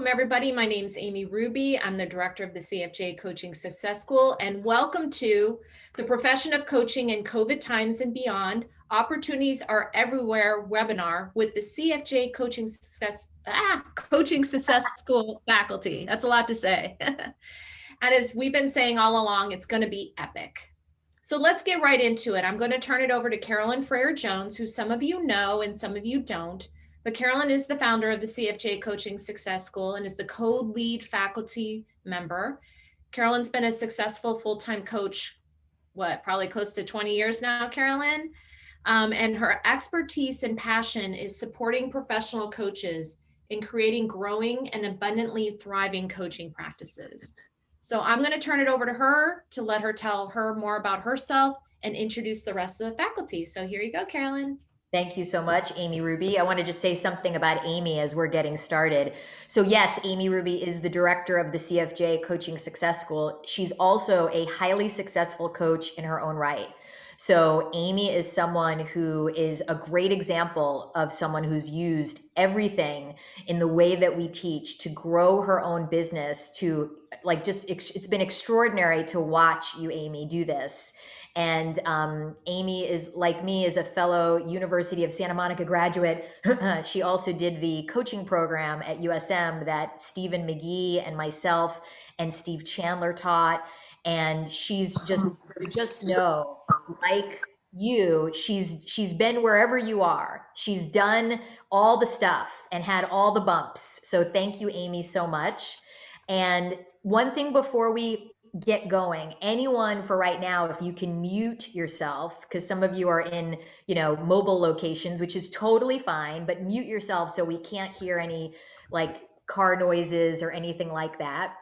Everybody. My name is Amy Ruby. I'm the director of the CFJ Coaching Success School, and welcome to the Profession of Coaching in COVID Times and Beyond. Opportunities are everywhere webinar with the CFJ Coaching Success School faculty. That's a lot to say. And as we've been saying all along, it's going to be epic. So let's get right into it. I'm going to turn it over to Carolyn Freyer-Jones, who some of you know and some of you don't. But Carolyn is the founder of the CFJ Coaching Success School and is the co-lead faculty member. Carolyn's been a successful full-time coach, probably close to 20 years now, Carolyn? And her expertise and passion is supporting professional coaches in creating growing and abundantly thriving coaching practices. So I'm going to turn it over to her to let her tell her more about herself and introduce the rest of the faculty. So here you go, Carolyn. Thank you so much, Amy Ruby. I want to just say something about Amy as we're getting started. So yes, Amy Ruby is the director of the CFJ Coaching Success School. She's also a highly successful coach in her own right. So Amy is someone who is a great example of someone who's used everything in the way that we teach to grow her own business to it's been extraordinary to watch you, Amy, do this. And Amy is, like me, is a fellow University of Santa Monica graduate. She also did the coaching program at USM that Stephen McGee and myself and Steve Chandler taught. And she's just know, like you, she's been wherever you are. She's done all the stuff and had all the bumps. So thank you, Amy, so much. And one thing before we get going, anyone for right now, if you can mute yourself, because some of you are in, mobile locations, which is totally fine, but mute yourself so we can't hear any like car noises or anything like that.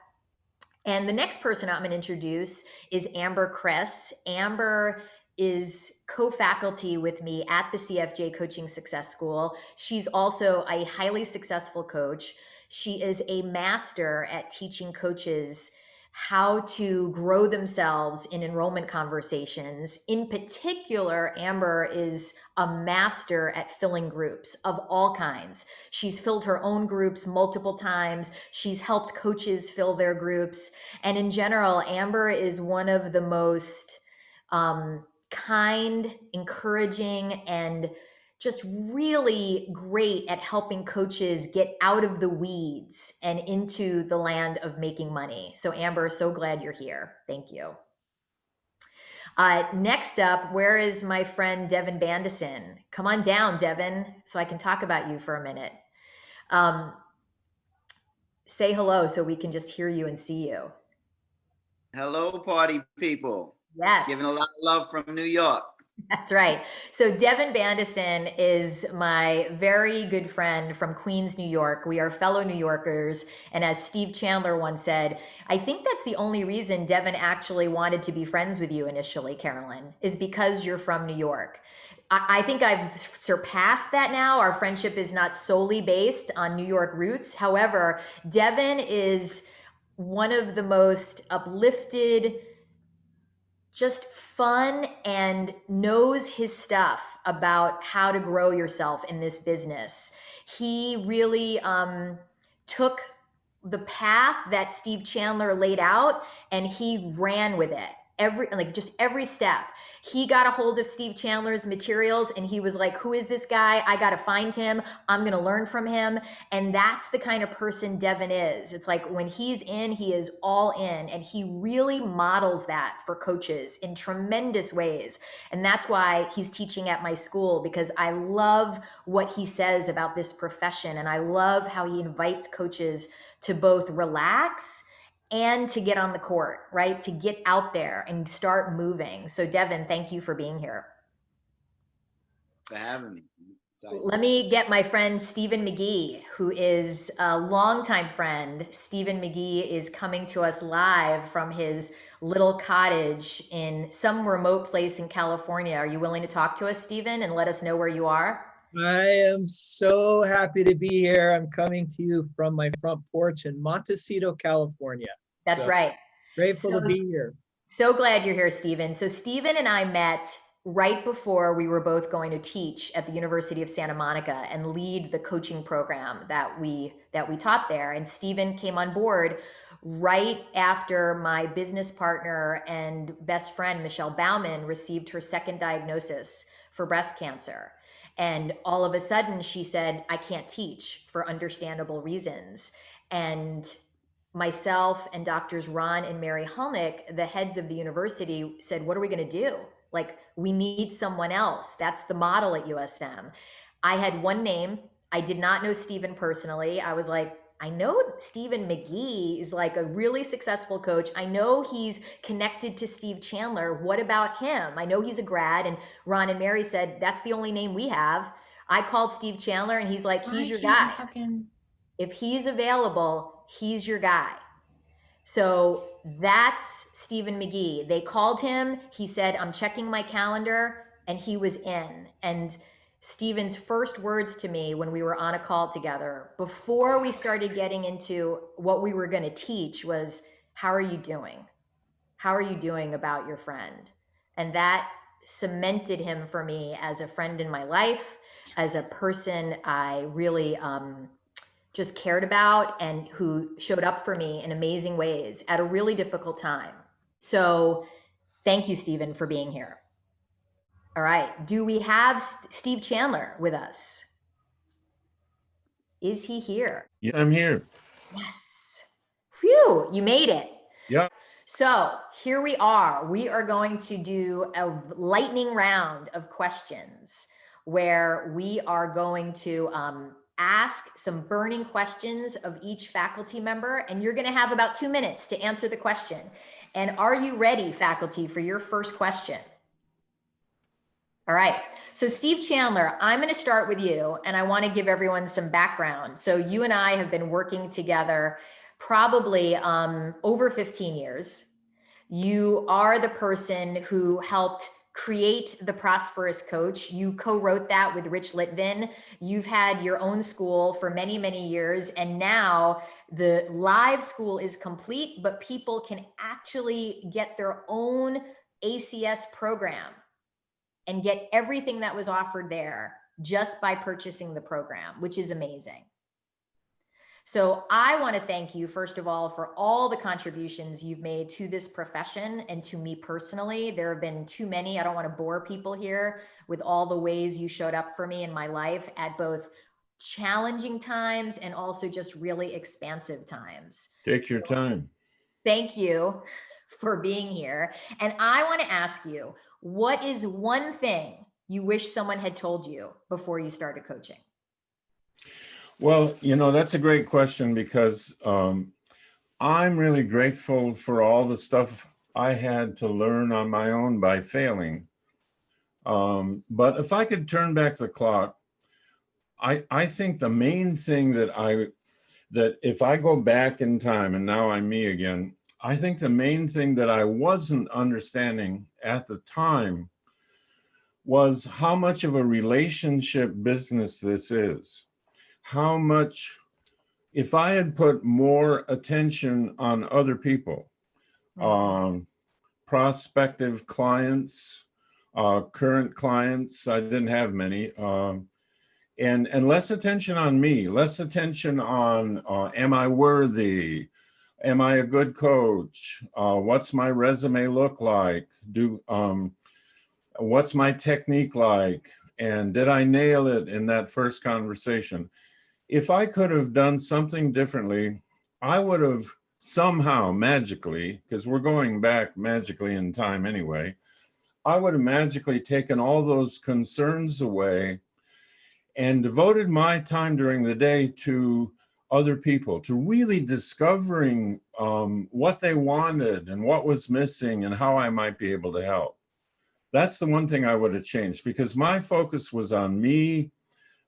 And the next person I'm going to introduce is Amber Kress. Amber is co-faculty with me at the CFJ Coaching Success School. She's also a highly successful coach. She is a master at teaching coaches how to grow themselves in enrollment conversations. In particular, Amber is a master at filling groups of all kinds. She's filled her own groups multiple times. She's helped coaches fill their groups. And in general, Amber is one of the most kind, encouraging, and just really great at helping coaches get out of the weeds and into the land of making money. So Amber, so glad you're here. Thank you. Next up, where is my friend Devin Bandison? Come on down, Devin, so I can talk about you for a minute. Say hello so we can just hear you and see you. Hello, party people. Yes. Giving a lot of love from New York. That's right. So Devin Bandison is my very good friend from Queens, New York. We are fellow New Yorkers. And as Steve Chandler once said, I think that's the only reason Devin actually wanted to be friends with you initially, Carolyn, is because you're from New York. I think I've surpassed that now. Our friendship is not solely based on New York roots. However, Devin is one of the most uplifted, just fun, and knows his stuff about how to grow yourself in this business. He really took the path that Steve Chandler laid out and he ran with it. Every step. He got a hold of Steve Chandler's materials and he was like, who is this guy? I got to find him. I'm going to learn from him. And that's the kind of person Devin is. It's like when he's in, he is all in, and he really models that for coaches in tremendous ways. And that's why he's teaching at my school, because I love what he says about this profession. And I love how he invites coaches to both relax and to get on the court, right? To get out there and start moving. So Devin, thank you for being here. For having me. Let me get my friend Stephen McGee, who is a longtime friend. Stephen McGee is coming to us live from his little cottage in some remote place in California. Are you willing to talk to us, Stephen, and let us know where you are? I am so happy to be here. I'm coming to you from my front porch in Montecito, California. That's right. Grateful to be here. So glad you're here, Stephen. So Stephen and I met right before we were both going to teach at the University of Santa Monica and lead the coaching program that we taught there. And Stephen came on board right after my business partner and best friend, Michelle Bauman, received her second diagnosis for breast cancer. And all of a sudden she said, I can't teach for understandable reasons. And myself and doctors Ron and Mary Hulnick, the heads of the university, said, what are we going to do? Like, we need someone else. That's the model at USM. I had one name. I did not know Stephen personally. I was like, I know Stephen McGee is like a really successful coach. I know he's connected to Steve Chandler. What about him? I know he's a grad. And Ron and Mary said, that's the only name we have. I called Steve Chandler and he's like, he's your guy. If he's available, he's your guy. So that's Stephen McGee. They called him. He said, I'm checking my calendar, and he was in. And Stephen's first words to me when we were on a call together, before we started getting into what we were going to teach, was, how are you doing? How are you doing about your friend? And that cemented him for me as a friend in my life, as a person I really just cared about, and who showed up for me in amazing ways at a really difficult time. So thank you, Stephen, for being here. All right. Do we have Steve Chandler with us? Is he here? Yeah, I'm here. Yes. Phew, you made it. Yeah. So here we are. We are going to do a lightning round of questions where we are going to ask some burning questions of each faculty member, and you're going to have about 2 minutes to answer the question. And are you ready, faculty, for your first question? All right. So Steve Chandler, I'm going to start with you, and I want to give everyone some background. So you and I have been working together probably over 15 years. You are the person who helped create The Prosperous Coach. You co-wrote that with Rich Litvin. You've had your own school for many, many years, and now the live school is complete, but people can actually get their own ACS program and get everything that was offered there just by purchasing the program, which is amazing. So I want to thank you, first of all, for all the contributions you've made to this profession and to me personally. There have been too many. I don't want to bore people here with all the ways you showed up for me in my life at both challenging times and also just really expansive times. Take your time. Thank you for being here. And I want to ask you, what is one thing you wish someone had told you before you started coaching? Well, you know, that's a great question, because I'm really grateful for all the stuff I had to learn on my own by failing. But if I could turn back the clock, I think the main thing that if I go back in time, and now I'm me again, I think the main thing that I wasn't understanding at the time was how much of a relationship business this is. How much, if I had put more attention on other people, prospective clients, current clients, I didn't have many, and less attention on me, less attention on, am I worthy? Am I a good coach? What's my resume look like? What's my technique like? And did I nail it in that first conversation? If I could have done something differently, I would have somehow magically, because we're going back magically in time anyway, I would have magically taken all those concerns away and devoted my time during the day to other people, to really discovering what they wanted and what was missing and how I might be able to help. That's the one thing I would have changed, because my focus was on me,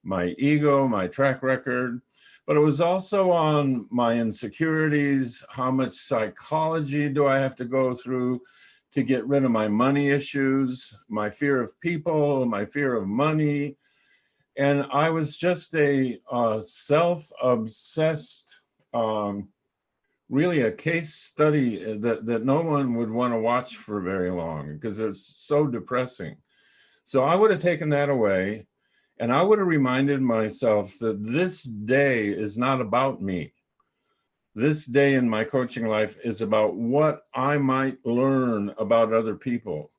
my ego, my track record, but it was also on my insecurities. How much psychology do I have to go through to get rid of my money issues, my fear of people, my fear of money. And I was just a self-obsessed, really a case study that no one would want to watch for very long, because it's so depressing. So I would have taken that away, and I would have reminded myself that this day is not about me. This day in my coaching life is about what I might learn about other people.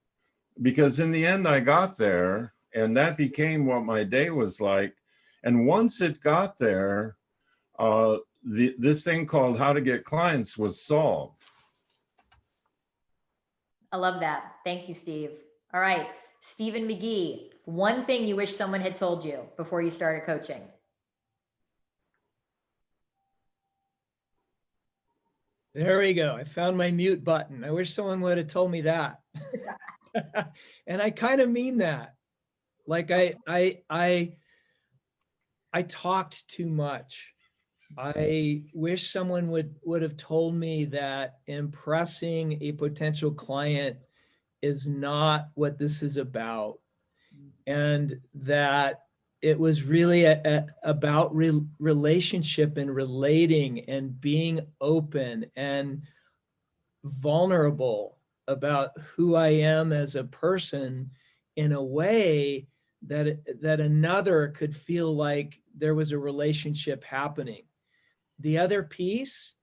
Because in the end, I got there, and that became what my day was like. And once it got there, this thing called How to Get Clients was solved. I love that. Thank you, Steve. All right, Stephen McGee, one thing you wish someone had told you before you started coaching. There we go. I found my mute button. I wish someone would have told me that. And I kind of mean that. Like I talked too much. I wish someone would have told me that impressing a potential client is not what this is about, and that it was really about relationship and relating and being open and vulnerable about who I am as a person in a way that another could feel like there was a relationship happening. The other piece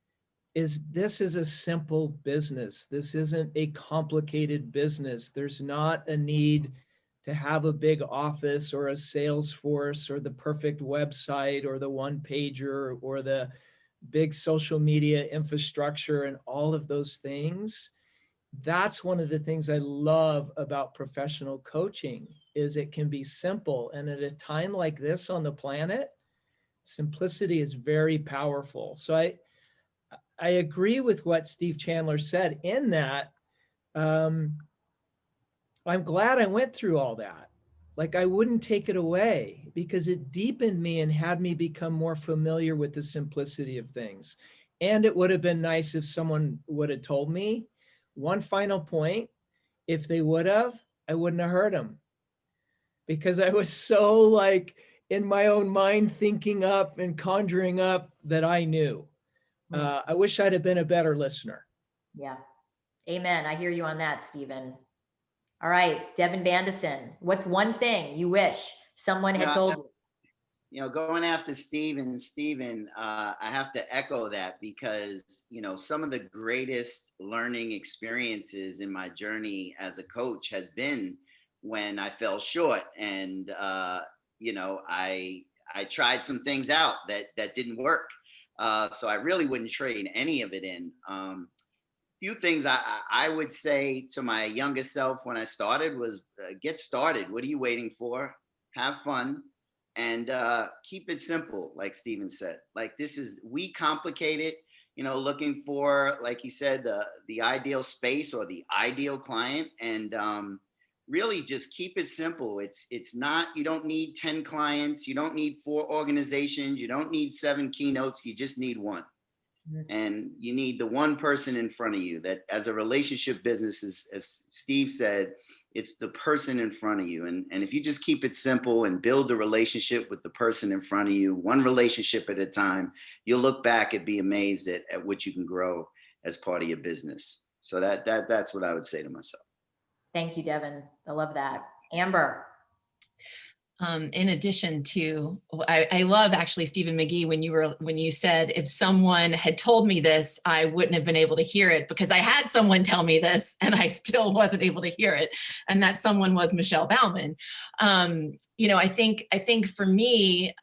is this is a simple business. This isn't a complicated business. There's not a need to have a big office or a sales force or the perfect website or the one pager or the big social media infrastructure and all of those things. That's one of the things I love about professional coaching is it can be simple. And at a time like this on the planet, simplicity is very powerful. So I agree with what Steve Chandler said in that I'm glad I went through all that. Like I wouldn't take it away because it deepened me and had me become more familiar with the simplicity of things. And it would have been nice if someone would have told me one final point. If they would have, I wouldn't have heard them because I was so like in my own mind thinking up and conjuring up that I knew. I wish I'd have been a better listener. Yeah. Amen. I hear you on that, Stephen. All right, Devin Bandison, what's one thing you wish someone had told you? Going after Stephen, I have to echo that because, some of the greatest learning experiences in my journey as a coach has been when I fell short. And, I tried some things out that didn't work. So I really wouldn't trade any of it in. Few things I would say to my youngest self when I started was get started. What are you waiting for? Have fun. And keep it simple, like Stephen said. Like we complicate it, looking for, like he said, the ideal space or the ideal client, and really just keep it simple. It's not, you don't need 10 clients, you don't need 4 organizations, you don't need 7 keynotes, you just need one. And you need the one person in front of you. That as a relationship business, as Steve said, it's the person in front of you. And if you just keep it simple and build the relationship with the person in front of you, one relationship at a time, you'll look back and be amazed at what you can grow as part of your business. So that's what I would say to myself. Thank you, Devin. I love that. Amber. In addition to, I love actually Stephen McGee when you said if someone had told me this, I wouldn't have been able to hear it, because I had someone tell me this and I still wasn't able to hear it, and that someone was Michelle Bauman. I think for me,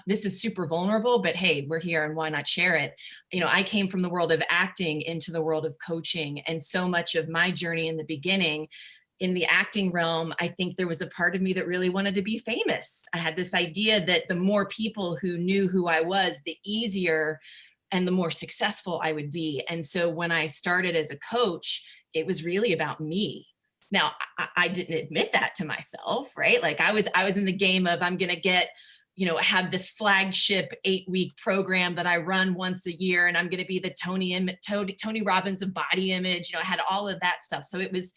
this is super vulnerable, but hey, we're here and why not share it? I came from the world of acting into the world of coaching, and so much of my journey in the beginning in the acting realm, I think there was a part of me that really wanted to be famous. I had this idea that the more people who knew who I was, the easier and the more successful I would be. And so when I started as a coach, it was really about me. Now, I didn't admit that to myself, right? Like I was in the game of, I'm going to get, have this flagship 8-week program that I run once a year, and I'm going to be the Tony Robbins of body image. I had all of that stuff. So it was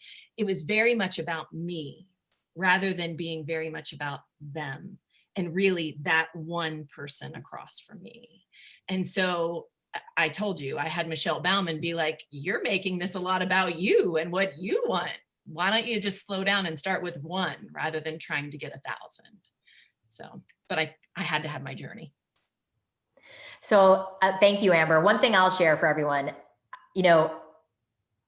very much about me rather than being very much about them, and really that one person across from me. And so I told you, I had Michelle Bauman be like, you're making this a lot about you and what you want, why don't you just slow down and start with one rather than trying to get 1,000? So, but I had to have my journey. So thank you, Amber. One thing I'll share for everyone, you know,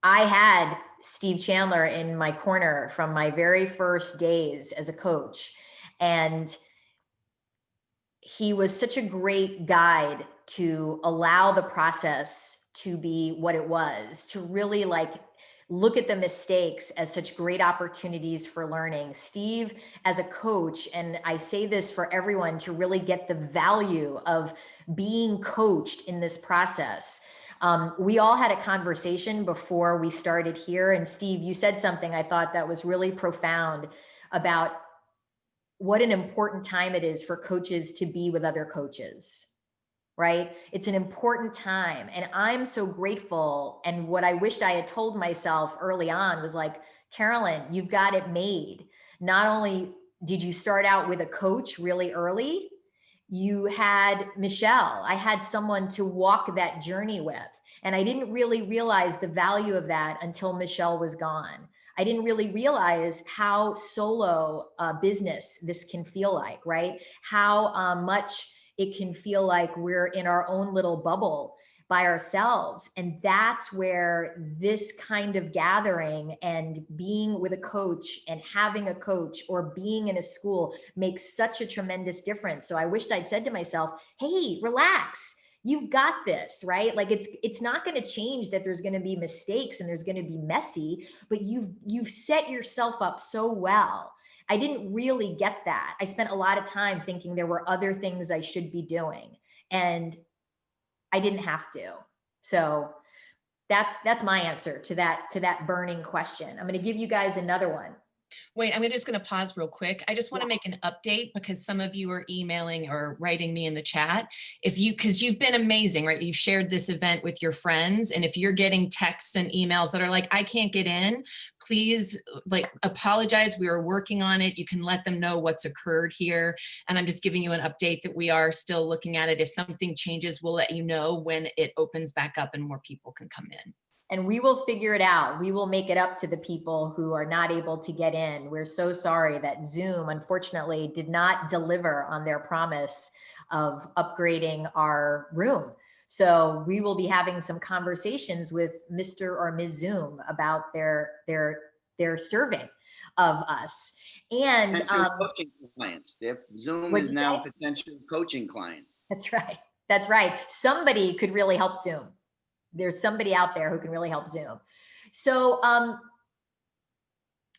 I had Steve Chandler in my corner from my very first days as a coach. And he was such a great guide to allow the process to be what it was, to really like look at the mistakes as such great opportunities for learning. Steve, as a coach, and I say this for everyone to really get the value of being coached in this process. We all had a conversation before we started here. And Steve, you said something I thought that was really profound about what an important time it is for coaches to be with other coaches, right? It's an important time. And I'm so grateful. And what I wished I had told myself early on was like, Carolyn, you've got it made. Not only did you start out with a coach really early, you had Michelle. I had someone to walk that journey with. And I didn't really realize the value of that until Michelle was gone. I didn't really realize how solo business this can feel like, right? How much it can feel like we're in our own little bubble by ourselves. And that's where this kind of gathering and being with a coach and having a coach or being in a school makes such a tremendous difference. So I wished I'd said to myself, hey, relax. You've got this, right? Like it's not going to change that there's going to be mistakes and there's going to be messy, but you've set yourself up so well. I didn't really get that. I spent a lot of time thinking there were other things I should be doing, and I didn't have to. So that's my answer to that burning question. I'm going to give you guys another one. Wait, I'm just going to pause real quick. I just want to make an update because some of you are emailing or writing me in the chat. Because you've been amazing, right? You've shared this event with your friends. And if you're getting texts and emails that are like, I can't get in, please like apologize. We are working on it. You can let them know what's occurred here. And I'm just giving you an update that we are still looking at it. If something changes, we'll let you know when it opens back up and more people can come in. And we will figure it out. We will make it up to the people who are not able to get in. We're so sorry that Zoom, unfortunately, did not deliver on their promise of upgrading our room. So we will be having some conversations with Mr. or Ms. Zoom about their serving of us. And coaching clients. Zoom is now potential coaching clients. That's right. That's right. Somebody could really help Zoom. There's somebody out there who can really help Zoom. So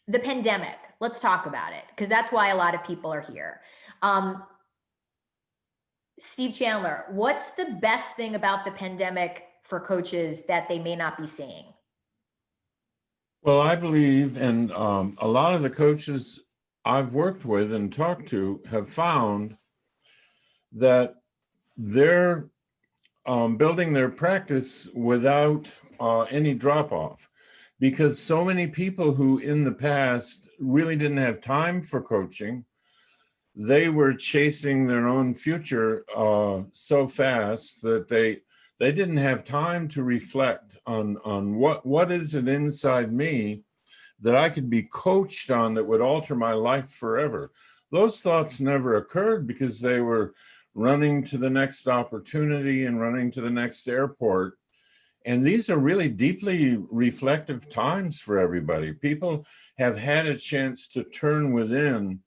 the pandemic, let's talk about it, because that's why a lot of people are here. Steve Chandler, what's the best thing about the pandemic for coaches that they may not be seeing? Well, I believe, and a lot of the coaches I've worked with and talked to have found that they're building their practice without any drop off, because so many people who in the past really didn't have time for coaching, they were chasing their own future so fast that they didn't have time to reflect on what is it inside me that I could be coached on that would alter my life forever. Those thoughts never occurred because they were running to the next opportunity and running to the next airport. And these are really deeply reflective times for everybody. People have had a chance to turn within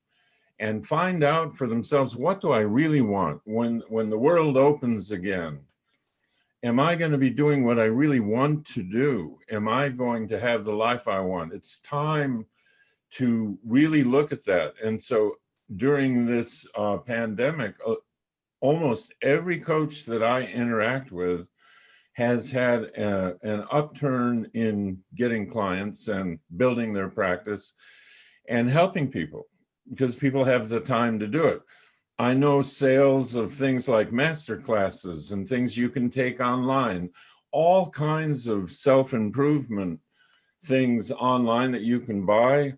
and find out for themselves, what do I really want when the world opens again? Am I going to be doing what I really want to do? Am I going to have the life I want? It's time to really look at that. And so during this pandemic, almost every coach that I interact with has had an upturn in getting clients and building their practice and helping people, because people have the time to do it. I know sales of things like master classes and things you can take online, all kinds of self-improvement things online that you can buy.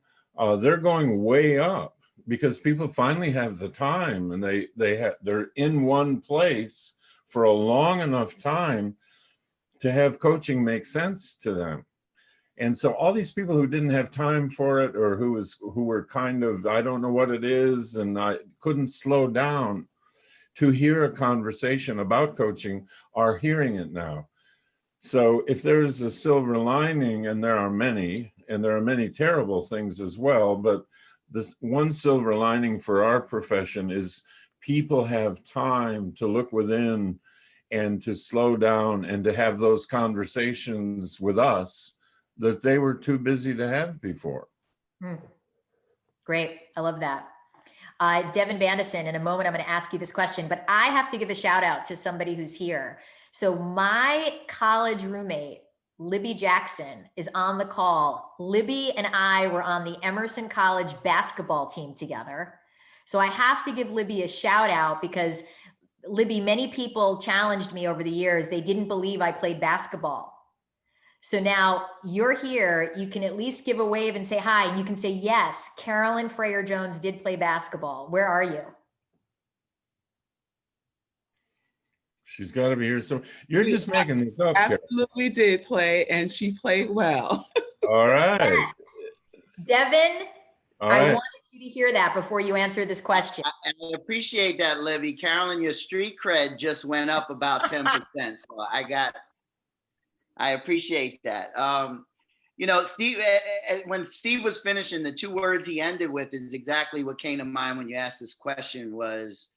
They're going way up because people finally have the time, and they're in one place for a long enough time to have coaching make sense to them. And so all these people who didn't have time for it, or who were kind of, I don't know what it is, and I couldn't slow down to hear a conversation about coaching, are hearing it now. So if there's a silver lining, and there are many, and there are many terrible things as well, but this one silver lining for our profession is people have time to look within and to slow down and to have those conversations with us that they were too busy to have before. Great. I love that. Devin Bandison, in a moment, I'm going to ask you this question, but I have to give a shout out to somebody who's here. So my college roommate, Libby Jackson, is on the call. Libby and I were on the Emerson College basketball team together. So I have to give Libby a shout out because Libby, many people challenged me over the years. They didn't believe I played basketball. So now you're here, you can at least give a wave and say hi, and you can say, yes, Carolyn Freyer-Jones did play basketball. Where are you? She's got to be here. So you're just making this up. Absolutely did play, and she played well. All right. Yes. Devin, All right. I wanted you to hear that before you answer this question. I appreciate that, Libby. Carolyn, your street cred just went up about 10%. So I appreciate that. You know, Steve, when Steve was finishing, the two words he ended with is exactly what came to mind when you asked this question. Was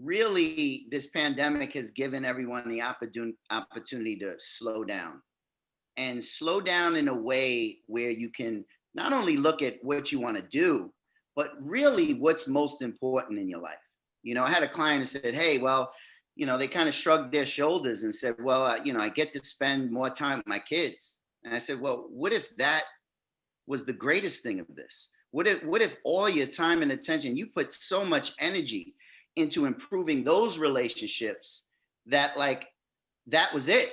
really, this pandemic has given everyone the opportunity to slow down, and slow down in a way where you can not only look at what you want to do, but really what's most important in your life. You know, I had a client who said, hey, well, you know, they kind of shrugged their shoulders and said, well, you know, I get to spend more time with my kids. And I said, well, what if that was the greatest thing of this? What if all your time and attention, you put so much energy into improving those relationships that, like, that was it.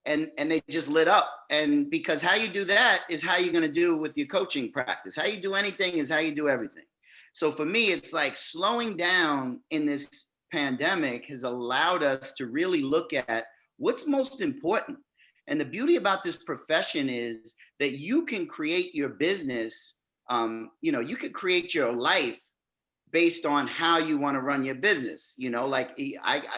And they just lit up. And because how you do that is how you're going to do with your coaching practice. How you do anything is how you do everything. So for me, it's like slowing down in this pandemic has allowed us to really look at what's most important. And the beauty about this profession is that you can create your business. You know, you could create your life based on how you want to run your business. You know, like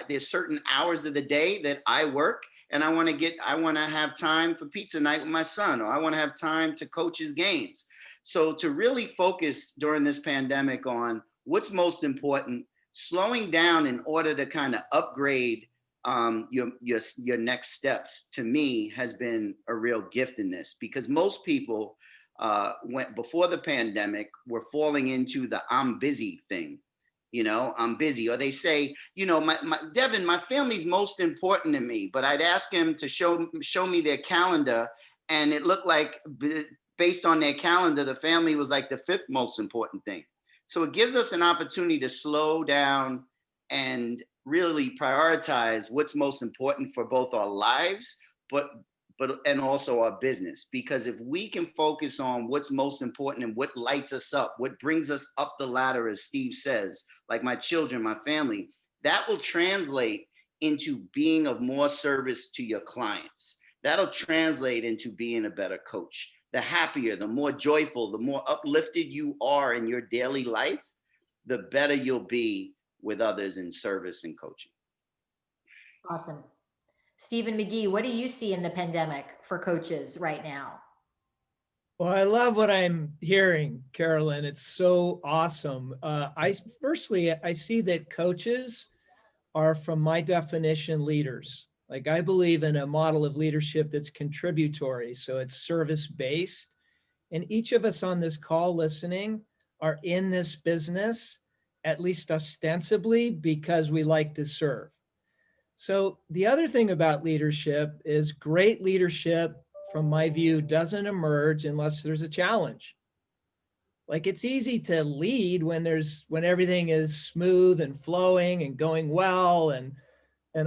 there's certain hours of the day that I work, and I want to have time for pizza night with my son, or I want to have time to coach his games. So to really focus during this pandemic on what's most important, slowing down in order to kind of upgrade your next steps, to me, has been a real gift in this, because most people went before the pandemic were falling into the I'm busy thing. You know, I'm busy. Or they say, you know, Devin, my family's most important to me. But I'd ask him to show me their calendar, and it looked like, based on their calendar, the family was like the fifth most important thing. So it gives us an opportunity to slow down and really prioritize what's most important for both our lives, but and also our business. Because if we can focus on what's most important and what lights us up, what brings us up the ladder, as Steve says, like my children, my family, that will translate into being of more service to your clients. That'll translate into being a better coach. The happier, the more joyful, the more uplifted you are in your daily life, the better you'll be with others in service and coaching. Awesome. Stephen McGee, what do you see in the pandemic for coaches right now? Well, I love what I'm hearing, Carolyn. It's so awesome. I see that coaches are, from my definition, leaders. Like, I believe in a model of leadership that's contributory, so it's service-based. And each of us on this call listening are in this business, at least ostensibly, because we like to serve. So the other thing about leadership is great leadership, from my view, doesn't emerge unless there's a challenge. Like, it's easy to lead when everything is smooth and flowing and going well and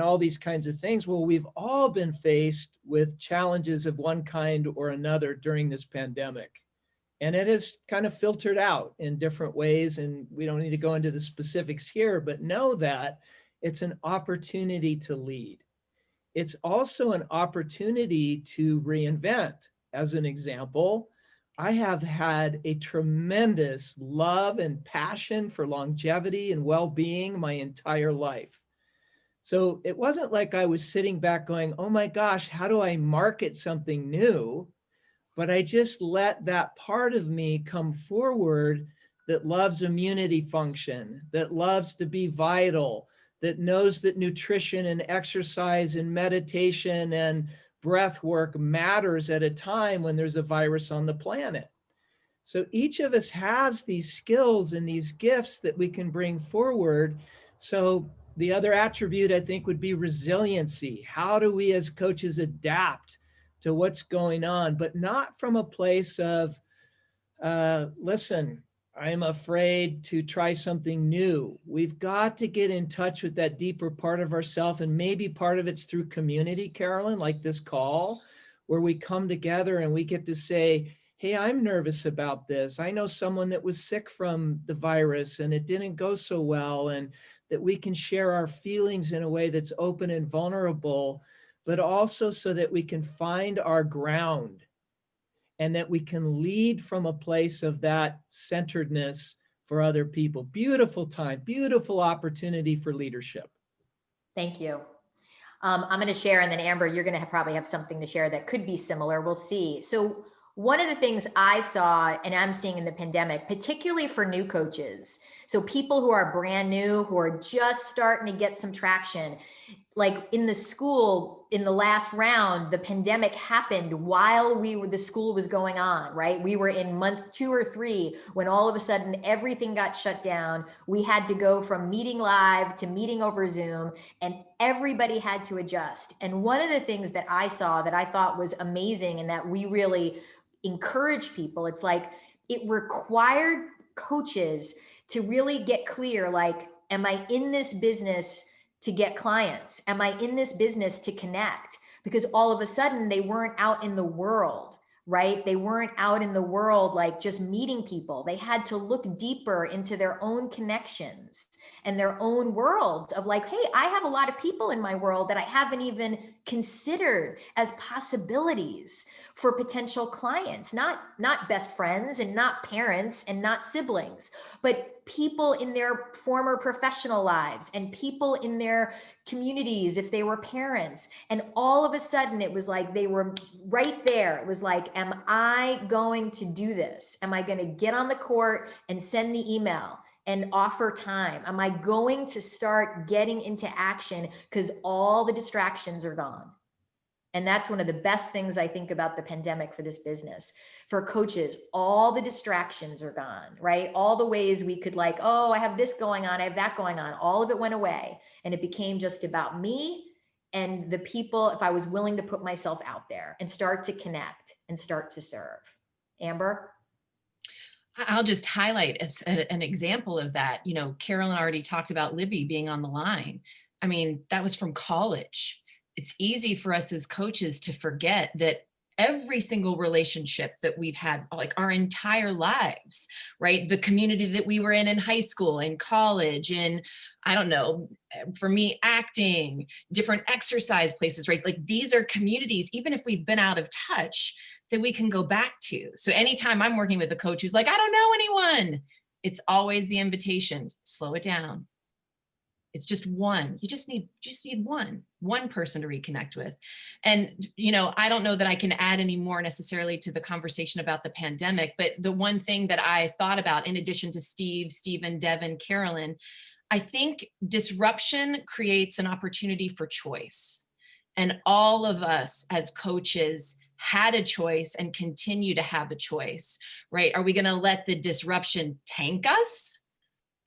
all these kinds of things. Well, we've all been faced with challenges of one kind or another during this pandemic. And it has kind of filtered out in different ways. And we don't need to go into the specifics here, but know that it's an opportunity to lead. It's also an opportunity to reinvent. as an example, I have had a tremendous love and passion for longevity and well-being my entire life. So it wasn't like I was sitting back going, oh my gosh, how do I market something new? But I just let that part of me come forward that loves immunity function, that loves to be vital, that knows that nutrition and exercise and meditation and breath work matters at a time when there's a virus on the planet. So each of us has these skills and these gifts that we can bring forward. So the other attribute I think would be resiliency. How do we as coaches adapt to what's going on, but not from a place of, listen, I'm afraid to try something new. We've got to get in touch with that deeper part of ourselves, and maybe part of it's through community, Carolyn, like this call, where we come together and we get to say, hey, I'm nervous about this. I know someone that was sick from the virus and it didn't go so well, and that we can share our feelings in a way that's open and vulnerable, but also so that we can find our ground and that we can lead from a place of that centeredness for other people. Beautiful time, beautiful opportunity for leadership. Thank you. I'm going to share, and then Amber, you're going to probably have something to share that could be similar. We'll see. So one of the things I saw and I'm seeing in the pandemic, particularly for new coaches, so people who are brand new, who are just starting to get some traction, like in the school, in the last round, the pandemic happened while the school was going on, right? We were in month 2 or 3 when all of a sudden everything got shut down. We had to go from meeting live to meeting over Zoom, and everybody had to adjust. And one of the things that I saw that I thought was amazing and that we really encourage people, it's like it required coaches to really get clear, like, am I in this business to get clients? Am I in this business to connect? Because all of a sudden they weren't out in the world, right? They weren't out in the world like just meeting people. They had to look deeper into their own connections and their own worlds of like, hey, I have a lot of people in my world that I haven't even considered as possibilities for potential clients, not best friends and not parents and not siblings, but people in their former professional lives and people in their communities if they were parents. And all of a sudden it was like they were right there. It was like, am I going to do this? Am I going to get on the court and send the email and offer time? Am I going to start getting into action because all the distractions are gone? And that's one of the best things I think about the pandemic for this business. For coaches, all the distractions are gone, right? All the ways we could like, oh, I have this going on, I have that going on. All of it went away. And it became just about me and the people, if I was willing to put myself out there and start to connect and start to serve. Amber? I'll just highlight as an example of that. You know, Carolyn already talked about Libby being on the line. I mean, that was from college. It's easy for us as coaches to forget that every single relationship that we've had, like our entire lives, right? The community that we were in high school, in college, in, I don't know, for me, acting, different exercise places, right? Like these are communities, even if we've been out of touch, that we can go back to. So anytime I'm working with a coach who's like, I don't know anyone, it's always the invitation, slow it down. It's just one. You just need one person to reconnect with. And, you know, I don't know that I can add any more necessarily to the conversation about the pandemic, but the one thing that I thought about, in addition to Stephen, Devin, Carolyn, I think disruption creates an opportunity for choice. And all of us as coaches had a choice and continue to have a choice, right? Are we going to let the disruption tank us?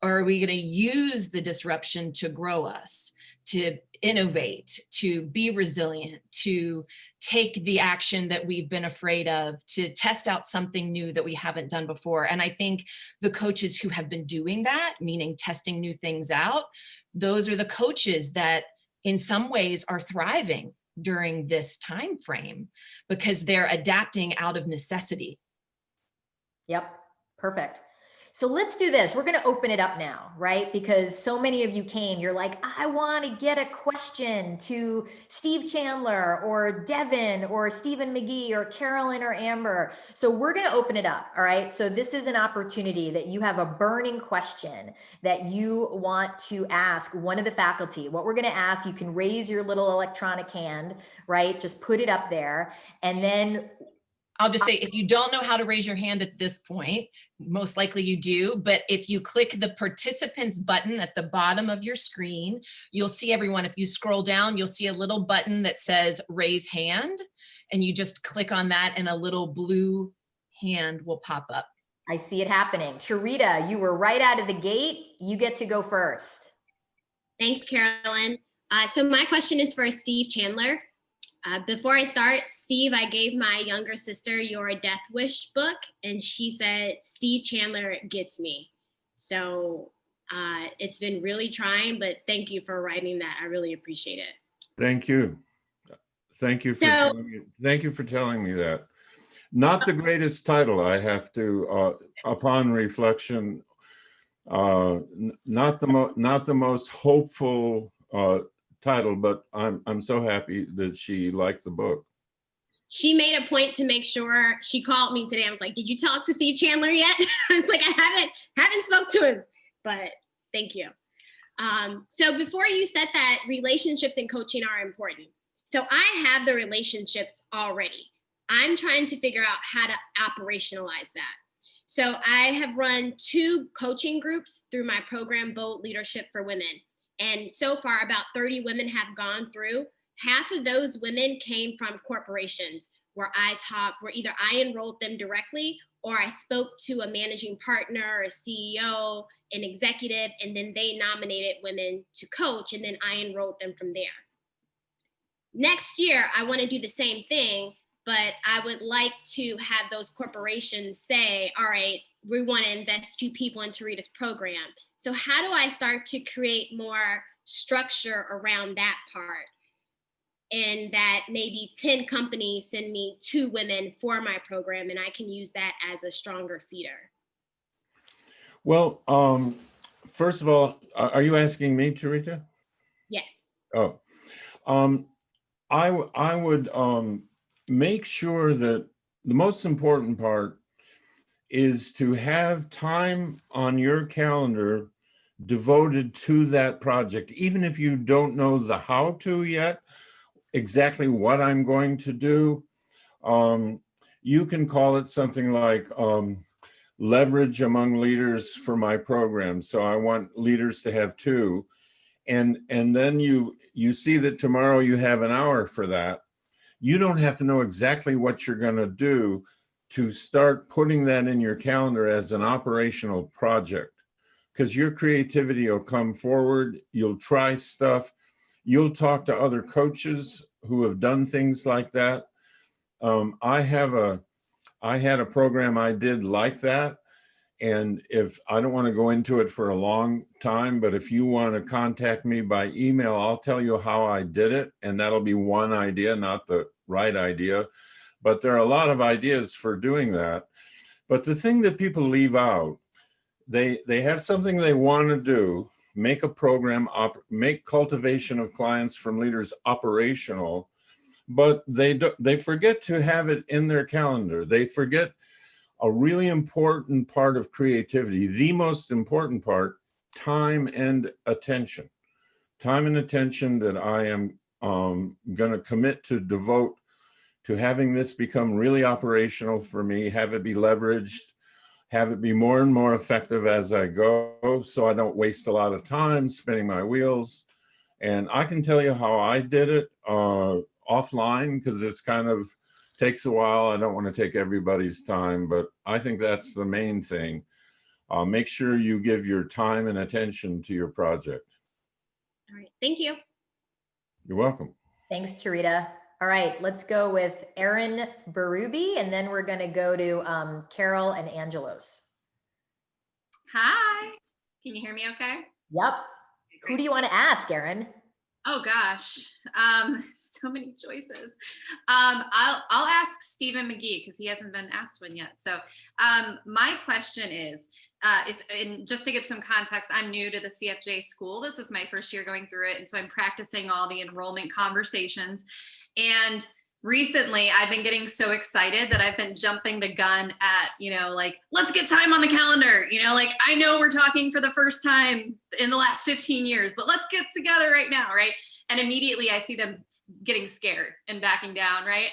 Or are we going to use the disruption to grow us, to innovate, to be resilient, to take the action that we've been afraid of, to test out something new that we haven't done before? And I think the coaches who have been doing that, meaning testing new things out, those are the coaches that in some ways are thriving during this time frame because they're adapting out of necessity. Yep, perfect. So let's do this. We're going to open it up now, right? Because so many of you came, you're like, I want to get a question to Steve Chandler or Devin or Stephen McGee or Carolyn or Amber. So we're going to open it up. All right. So this is an opportunity that you have a burning question that you want to ask one of the faculty. What we're going to ask, you can raise your little electronic hand, right? Just put it up there. And then I'll just say, if you don't know how to raise your hand at this point, most likely you do, but if you click the participants button at the bottom of your screen, you'll see everyone. If you scroll down, you'll see a little button that says raise hand, and you just click on that and a little blue hand will pop up. I see it happening. Tarita, you were right out of the gate. You get to go first. Thanks, Carolyn. So my question is for Steve Chandler. Before I start, Steve, I gave my younger sister your Death Wish book, and she said, Steve Chandler gets me. So it's been really trying, but thank you for writing that. I really appreciate it. Thank you. Thank you for telling me that. Not the greatest title, I have to, upon reflection, not the most hopeful title, but I'm so happy that she liked the book. She made a point to make sure. She called me today. I was like, did you talk to Steve Chandler yet? I was like, I haven't spoke to him, but thank you. So before you said that relationships and coaching are important. So I have the relationships already. I'm trying to figure out how to operationalize that. So I have run 2 coaching groups through my program, Bold Leadership for Women. And so far, about 30 women have gone through. Half of those women came from corporations where either I enrolled them directly or I spoke to a managing partner, a CEO, an executive, and then they nominated women to coach, and then I enrolled them from there. Next year, I want to do the same thing, but I would like to have those corporations say, all right, we want to invest 2 people into Rita's program. So how do I start to create more structure around that part? And that maybe 10 companies send me 2 women for my program, and I can use that as a stronger feeder. Well, first of all, are you asking me, Tarita? Yes. Oh, I would make sure that the most important part is to have time on your calendar devoted to that project, even if you don't know the how to yet, exactly what I'm going to do. You can call it something like leverage among leaders for my program. So I want leaders to have 2. And then you see that tomorrow you have an hour for that. You don't have to know exactly what you're going to do to start putting that in your calendar as an operational project, because your creativity will come forward. You'll try stuff. You'll talk to other coaches who have done things like that. I had a program I did like that. And if I don't want to go into it for a long time, but if you want to contact me by email, I'll tell you how I did it. And that'll be one idea, not the right idea. But there are a lot of ideas for doing that. But the thing that people leave out, they have something they want to do, make a program, make cultivation of clients from leaders operational, but they forget to have it in their calendar. They forget a really important part of creativity, the most important part, time and attention. Time and attention that I am going to commit to devote to having this become really operational for me, have it be leveraged, have it be more and more effective as I go, so I don't waste a lot of time spinning my wheels. And I can tell you how I did it offline, because it's kind of takes a while. I don't want to take everybody's time, but I think that's the main thing. Make sure you give your time and attention to your project. All right. Thank you. You're welcome. Thanks, Tarita. All right, let's go with Erin Berube, and then we're going to go to Carol and Angelos. Hi. Can you hear me okay? Yep. Who do you want to ask, Erin? Oh gosh, so many choices. I'll ask Stephen McGee because he hasn't been asked one yet. So my question is and just to give some context, I'm new to the CFJ school. This is my first year going through it, and so I'm practicing all the enrollment conversations. And recently I've been getting so excited that I've been jumping the gun at, like, let's get time on the calendar. Like, I know we're talking for the first time in the last 15 years, but let's get together right now, right? And immediately I see them getting scared and backing down, right?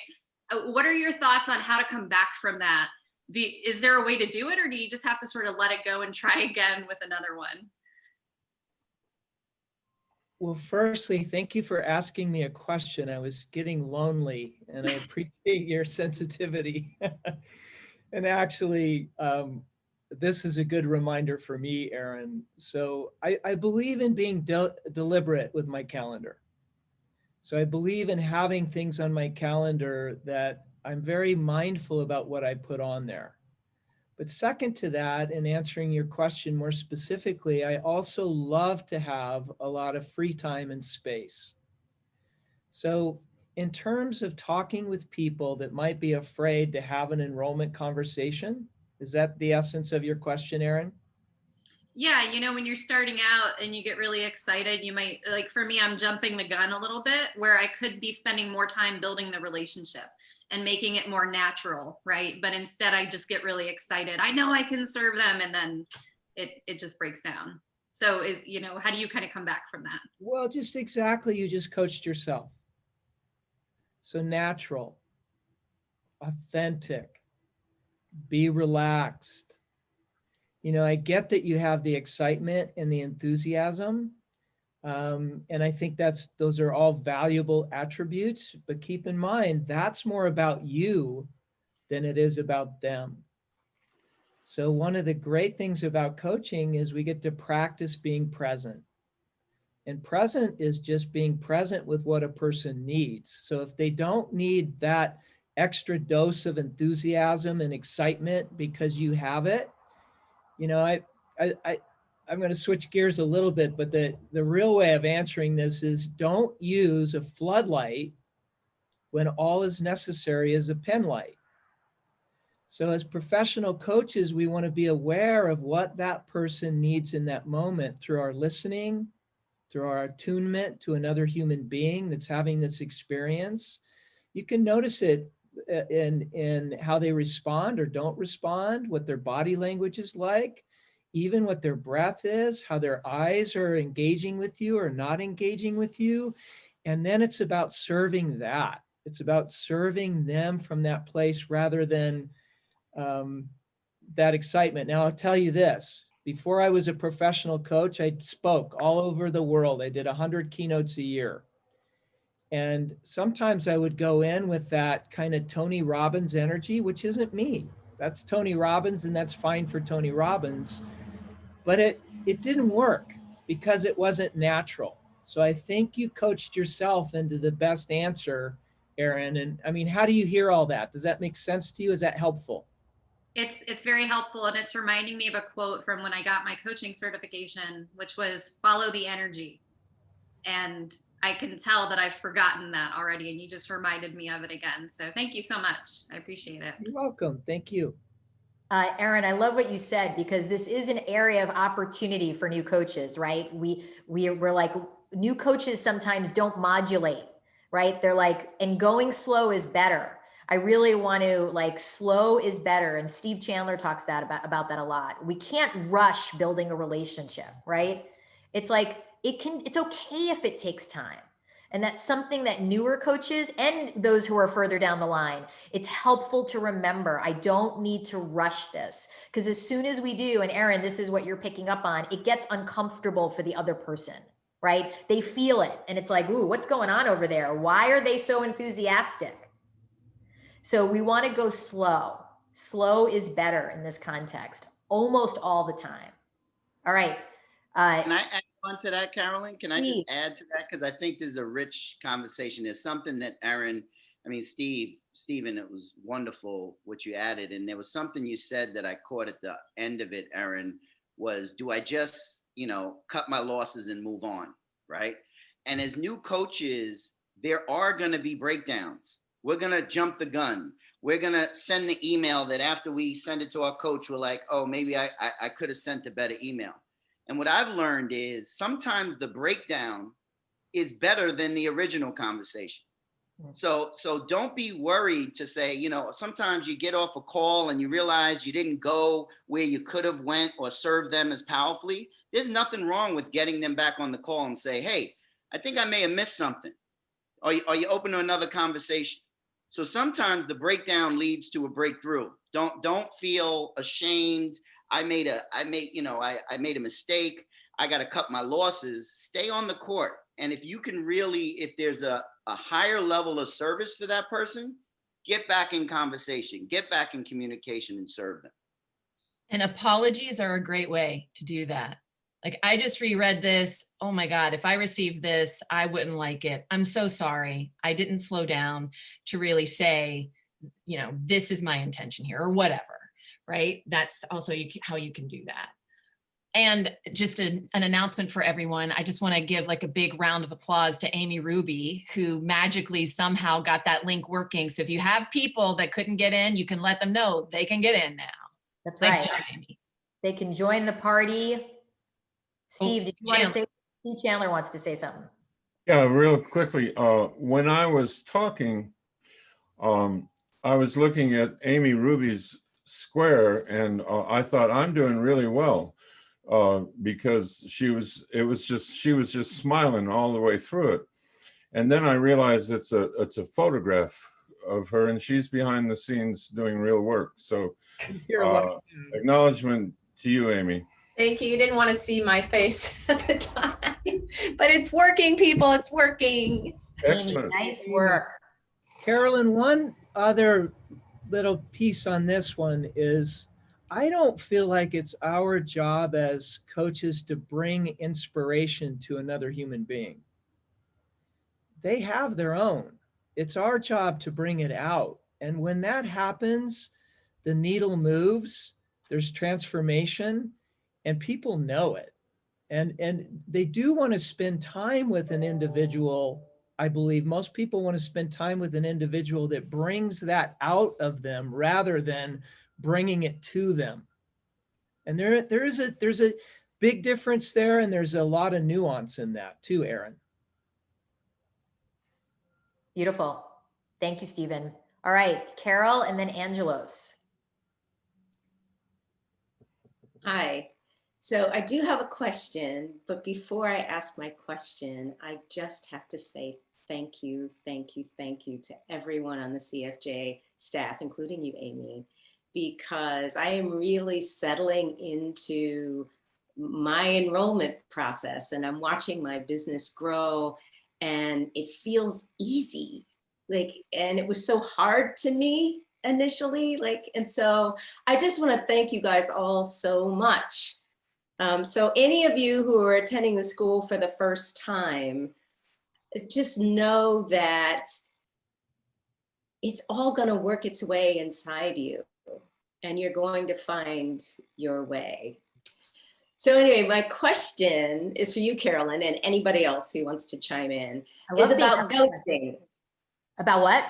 What are your thoughts on how to come back from that? Is there a way to do it, or do you just have to sort of let it go and try again with another one? Well, firstly, thank you for asking me a question. I was getting lonely, and I appreciate your sensitivity. And actually, this is a good reminder for me, Erin. So I believe in being deliberate with my calendar. So I believe in having things on my calendar that I'm very mindful about what I put on there. But second to that, in answering your question more specifically, I also love to have a lot of free time and space. So in terms of talking with people that might be afraid to have an enrollment conversation, is that the essence of your question, Erin? Yeah, when you're starting out and you get really excited, you might, like, for me, I'm jumping the gun a little bit where I could be spending more time building the relationship and making it more natural, right? But instead I just get really excited. I know I can serve them, and then it just breaks down. So how do you kind of come back from that? Well, just exactly, you just coached yourself. So natural, authentic, be relaxed. I get that you have the excitement and the enthusiasm. And I think those are all valuable attributes, but keep in mind, that's more about you than it is about them. So one of the great things about coaching is we get to practice being present. And present is just being present with what a person needs. So if they don't need that extra dose of enthusiasm and excitement because you have it, I'm going to switch gears a little bit, but the real way of answering this is don't use a floodlight when all is necessary is a pen light. So as professional coaches, we want to be aware of what that person needs in that moment through our listening, through our attunement to another human being that's having this experience. You can notice it in how they respond or don't respond, what their body language is like, even what their breath is, how their eyes are engaging with you or not engaging with you. And then it's about serving that. It's about serving them from that place rather than that excitement. Now, I'll tell you this. Before I was a professional coach, I spoke all over the world. I did 100 keynotes a year. And sometimes I would go in with that kind of Tony Robbins energy, which isn't me. That's Tony Robbins, and that's fine for Tony Robbins. But it didn't work because it wasn't natural. So I think you coached yourself into the best answer, Erin. And I mean, how do you hear all that? Does that make sense to you? Is that helpful? It's very helpful, and it's reminding me of a quote from when I got my coaching certification, which was follow the energy. And I can tell that I've forgotten that already, and you just reminded me of it again. So thank you so much. I appreciate it. You're welcome. Thank you. Erin, I love what you said, because this is an area of opportunity for new coaches, right? We're like, new coaches sometimes don't modulate, right? They're like, and going slow is better. I really want to, like, slow is better. And Steve Chandler talks about that a lot. We can't rush building a relationship, right? It's like, it's okay if it takes time. And that's something that newer coaches and those who are further down the line, it's helpful to remember. I don't need to rush this, because as soon as we do, and Erin, this is what you're picking up on, it gets uncomfortable for the other person, right? They feel it, and it's like, ooh, what's going on over there? Why are they so enthusiastic? So we want to go slow. Slow is better in this context, almost all the time. All right. Can I add on to that, Carolyn? Can I just Please. add to that? Because I think this is a rich conversation. There's something that Stephen, it was wonderful what you added. And there was something you said that I caught at the end of it, Erin, was, do I just, cut my losses and move on, right? And as new coaches, there are going to be breakdowns. We're going to jump the gun. We're going to send the email that after we send it to our coach, we're like, oh, maybe I could have sent a better email. And what I've learned is sometimes the breakdown is better than the original conversation. So don't be worried to say, you know, sometimes you get off a call and you realize you didn't go where you could have went or served them as powerfully. There's nothing wrong with getting them back on the call and say, hey, I think I may have missed something. Are you open to another conversation? So sometimes the breakdown leads to a breakthrough. Don't feel ashamed. I made a mistake. I got to cut my losses. Stay on the court. And if you can really, if there's a higher level of service for that person, get back in conversation, get back in communication and serve them. And apologies are a great way to do that. Like, I just reread this. Oh my God, if I received this, I wouldn't like it. I'm so sorry. I didn't slow down to really say, you know, this is my intention here or whatever, right? That's also how you can do that. And just an announcement for everyone. I just want to give like a big round of applause to Amy Ruby, who magically somehow got that link working. So if you have people that couldn't get in, you can let them know they can get in now. That's Nice right. job, Amy. They can join the party. Steve, did you want to Chandler. say? Steve Chandler wants to say something. Yeah, real quickly. When I was talking, I was looking at Amy Ruby's square, and I thought I'm doing really well because she was just smiling all the way through it. And then I realized it's a photograph of her, and she's behind the scenes doing real work. So acknowledgement to you, Amy. Thank you. You didn't want to see my face at the time, but it's working, people. It's working. Excellent. Amy, nice work. Carolyn, one other little piece on this one is I don't feel like it's our job as coaches to bring inspiration to another human being. They have their own. It's our job to bring it out. And when that happens, the needle moves, there's transformation, and people know it. And they do want to spend time with an individual. I believe most people want to spend time with an individual that brings that out of them rather than bringing it to them. And there's a big difference there, and there's a lot of nuance in that too, Aaron. Beautiful. Thank you, Stephen. All right, Carol and then Angelos. Hi. So I do have a question, but before I ask my question, I just have to say thank you to everyone on the CFJ staff, including you, Amy, because I am really settling into my enrollment process and I'm watching my business grow and it feels easy. And it was so hard to me initially, and so I just want to thank you guys all so much. So any of you who are attending the school for the first time, just know that it's all going to work its way inside you and you're going to find your way. So anyway, my question is for you, Carolyn, and anybody else who wants to chime in, is about ghosting. About what?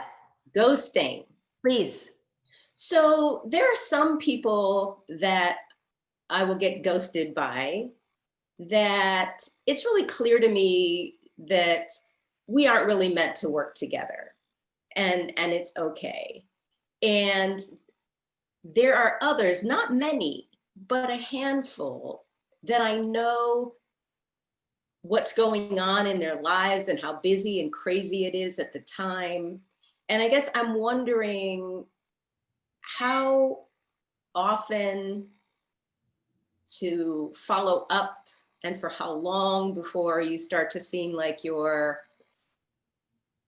Ghosting. Please. So there are some people that I will get ghosted by that it's really clear to me that we aren't really meant to work together and it's okay. And there are others, not many, but a handful that I know what's going on in their lives and how busy and crazy it is at the time. And I guess I'm wondering how often to follow up and for how long before you start to seem like you're,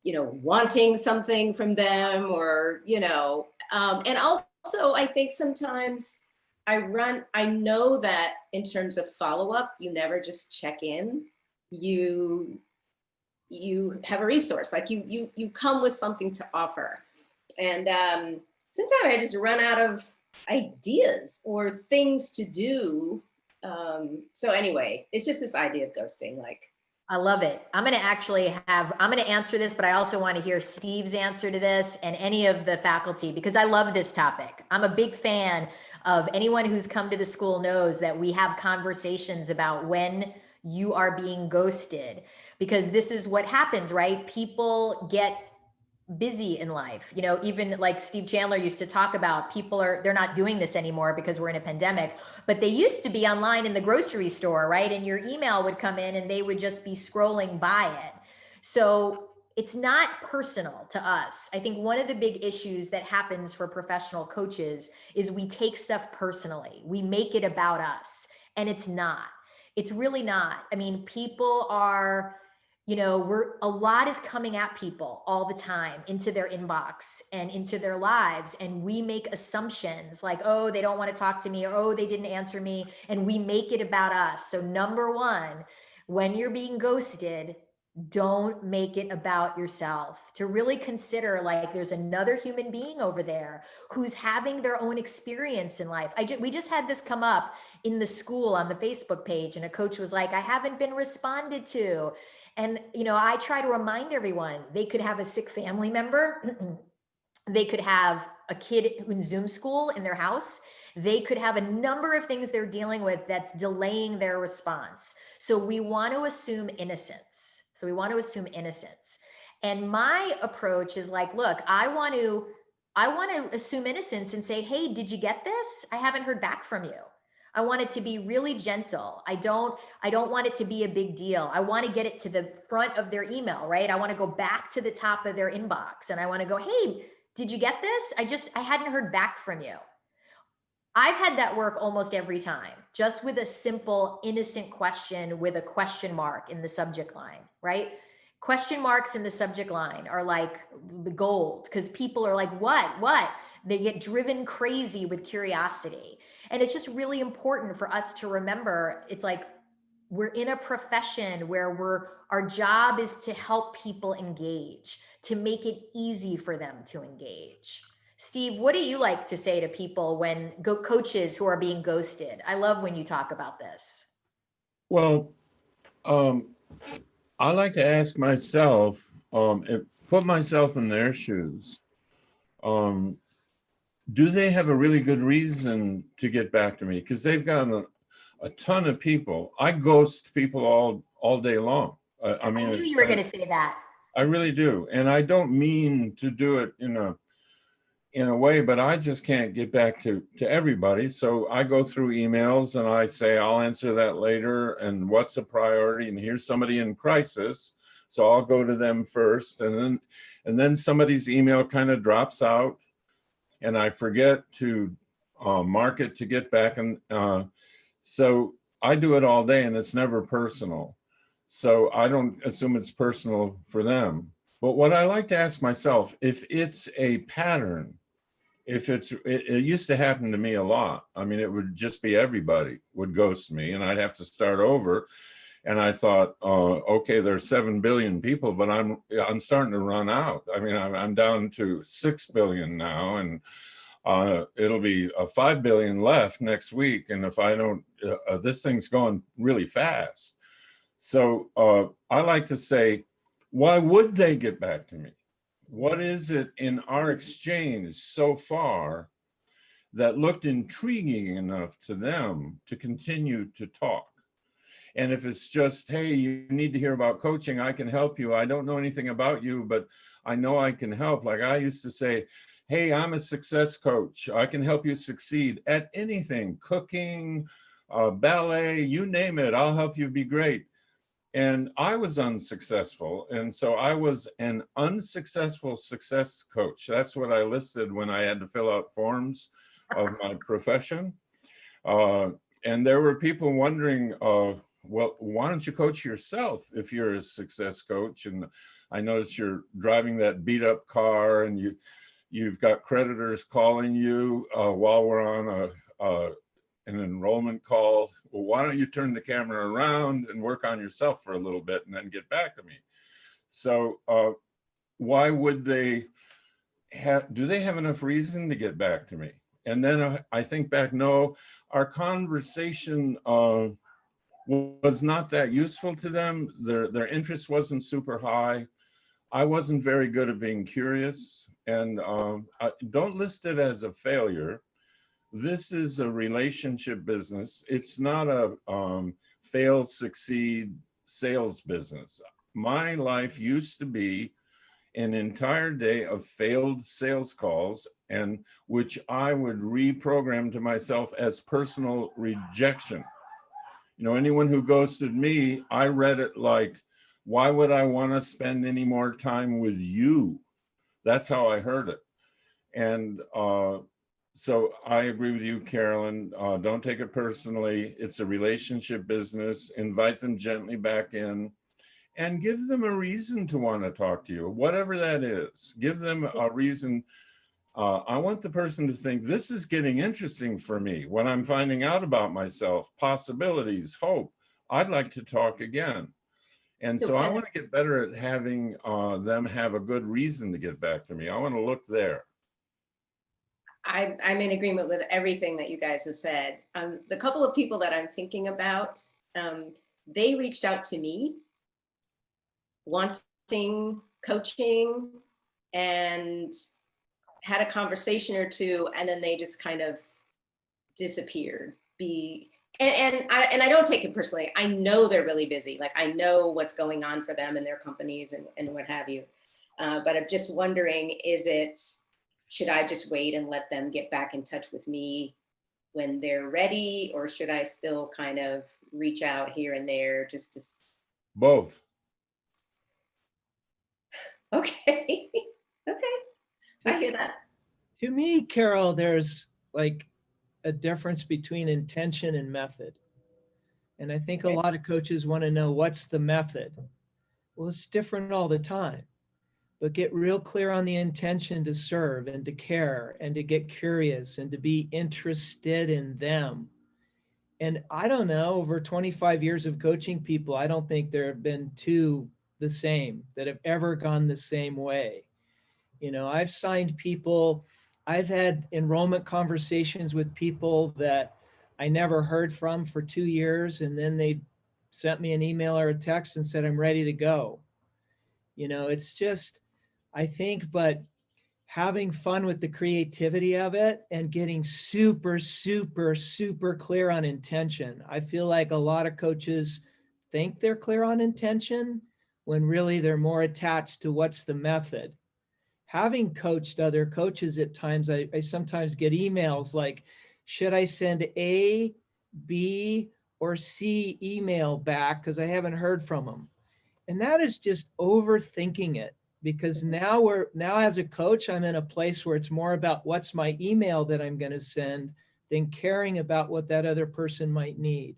wanting something from them or, and also I think sometimes I know that in terms of follow-up, you never just check in. You have a resource, like you come with something to offer. And sometimes I just run out of ideas or things to do. So anyway, it's just this idea of ghosting, I love it. I'm going to answer this, but I also want to hear Steve's answer to this and any of the faculty, because I love this topic. I'm a big fan of anyone who's come to the school knows that we have conversations about when you are being ghosted, because this is what happens, right? People get busy in life. You know, even like Steve Chandler used to talk about, they're not doing this anymore because we're in a pandemic, but they used to be online in the grocery store, right? And your email would come in and they would just be scrolling by it. So it's not personal to us. I think one of the big issues that happens for professional coaches is we take stuff personally. We make it about us, and it's not. It's really not. I mean, people are, you know, a lot is coming at people all the time into their inbox and into their lives, and we make assumptions like, oh, they don't want to talk to me, or oh, they didn't answer me, and we make it about us. So number one, when you're being ghosted, don't make it about yourself. To really consider, like, there's another human being over there who's having their own experience in life. We just had this come up in the school on the Facebook page, and a coach was like, I haven't been responded to. And, you know, I try to remind everyone, they could have a sick family member. They could have a kid in Zoom school in their house. They could have a number of things they're dealing with that's delaying their response. So we want to assume innocence. And my approach is like, look, I want to assume innocence and say, hey, did you get this? I haven't heard back from you. I want it to be really gentle. I don't want it to be a big deal. I want to get it to the front of their email, right? I want to go back to the top of their inbox, and I want to go, hey, did you get this? I hadn't heard back from you. I've had that work almost every time, just with a simple, innocent question with a question mark in the subject line, right? Question marks in the subject line are like the gold, because people are like, what? They get driven crazy with curiosity. And it's just really important for us to remember, it's like, we're in a profession where our job is to help people engage, to make it easy for them to engage. Steve, what do you like to say to people when coaches who are being ghosted? I love when you talk about this. Well, I like to ask myself, put myself in their shoes. Do they have a really good reason to get back to me? Because they've got a ton of people. I ghost people all day long. I mean, I knew you were going to say that. I really do, and I don't mean to do it in a way, but I just can't get back to everybody. So I go through emails and I say, I'll answer that later. And what's a priority? And here's somebody in crisis. So I'll go to them first. And then somebody's email kind of drops out and I forget to mark it to get back. And so I do it all day and it's never personal. So I don't assume it's personal for them. But what I like to ask myself, if it's a pattern, it used to happen to me a lot. I mean, it would just be everybody would ghost me and I'd have to start over. And I thought, okay, there's 7 billion people, but I'm starting to run out. I mean, I'm down to 6 billion now, and it'll be 5 billion left next week. And if I don't, this thing's going really fast. So I like to say, why would they get back to me? What is it in our exchange so far that looked intriguing enough to them to continue to talk? And if it's just, hey, you need to hear about coaching, I can help you. I don't know anything about you, but I know I can help. Like I used to say, hey, I'm a success coach. I can help you succeed at anything, cooking, ballet, you name it. I'll help you be great. And I was unsuccessful. And so I was an unsuccessful success coach. That's what I listed when I had to fill out forms of my profession. And there were people wondering, well, why don't you coach yourself if you're a success coach? And I noticed you're driving that beat up car and you've got creditors calling you while we're on an enrollment call. Well, why don't you turn the camera around and work on yourself for a little bit and then get back to me? So why would they do they have enough reason to get back to me? And then I think back, no, our conversation was not that useful to them. Their interest wasn't super high. I wasn't very good at being curious, and don't list it as a failure. This is a relationship business. It's not a fail, succeed sales business. My life used to be an entire day of failed sales calls, and which I would reprogram to myself as personal rejection. You know, anyone who ghosted me, I read it like, why would I want to spend any more time with you? That's how I heard it. And so I agree with you, Carolyn. Don't take it personally. It's a relationship business. Invite them gently back in and give them a reason to want to talk to you, whatever that is. Give them a reason. I want the person to think this is getting interesting for me when I'm finding out about myself, possibilities, hope. I'd like to talk again. And so I want to get better at having them have a good reason to get back to me. I want to look there. I'm in agreement with everything that you guys have said. The couple of people that I'm thinking about, they reached out to me wanting coaching and had a conversation or two, and then they just kind of disappeared. And I don't take it personally. I know they're really busy. Like, I know what's going on for them and their companies and what have you. But I'm just wondering, should I just wait and let them get back in touch with me when they're ready? Or should I still kind of reach out here and there just to... Both. Okay. Okay. I hear that. To me, Carol, there's like a difference between intention and method. And I think a lot of coaches want to know, what's the method? Well, it's different all the time. But get real clear on the intention to serve and to care and to get curious and to be interested in them. And I don't know, over 25 years of coaching people, I don't think there have been two the same that have ever gone the same way. You know, I've signed people, I've had enrollment conversations with people that I never heard from for 2 years, and then they sent me an email or a text and said, I'm ready to go. You know, it's just, I think, but having fun with the creativity of it and getting super, super, super clear on intention. I feel like a lot of coaches think they're clear on intention when really they're more attached to what's the method. Having coached other coaches at times, I sometimes get emails like, should I send A, B, or C email back because I haven't heard from them? And that is just overthinking it, because now as a coach, I'm in a place where it's more about what's my email that I'm going to send than caring about what that other person might need.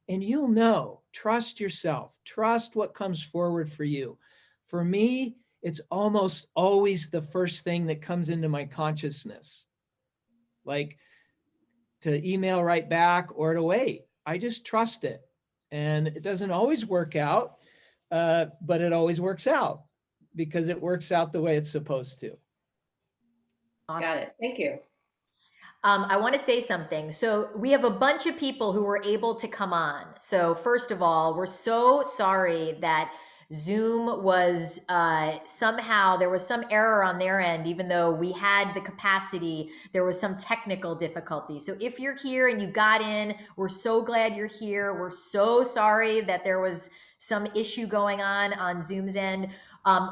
And you'll know, trust yourself, trust what comes forward for you. For me, it's almost always the first thing that comes into my consciousness, like to email right back or to wait. I just trust it. And it doesn't always work out, but it always works out because it works out the way it's supposed to. Got it. Thank you. I want to say something. So we have a bunch of people who were able to come on. So first of all, we're so sorry that Zoom was somehow, there was some error on their end, even though we had the capacity, there was some technical difficulty. So if you're here and you got in, we're so glad you're here. We're so sorry that there was some issue going on Zoom's end.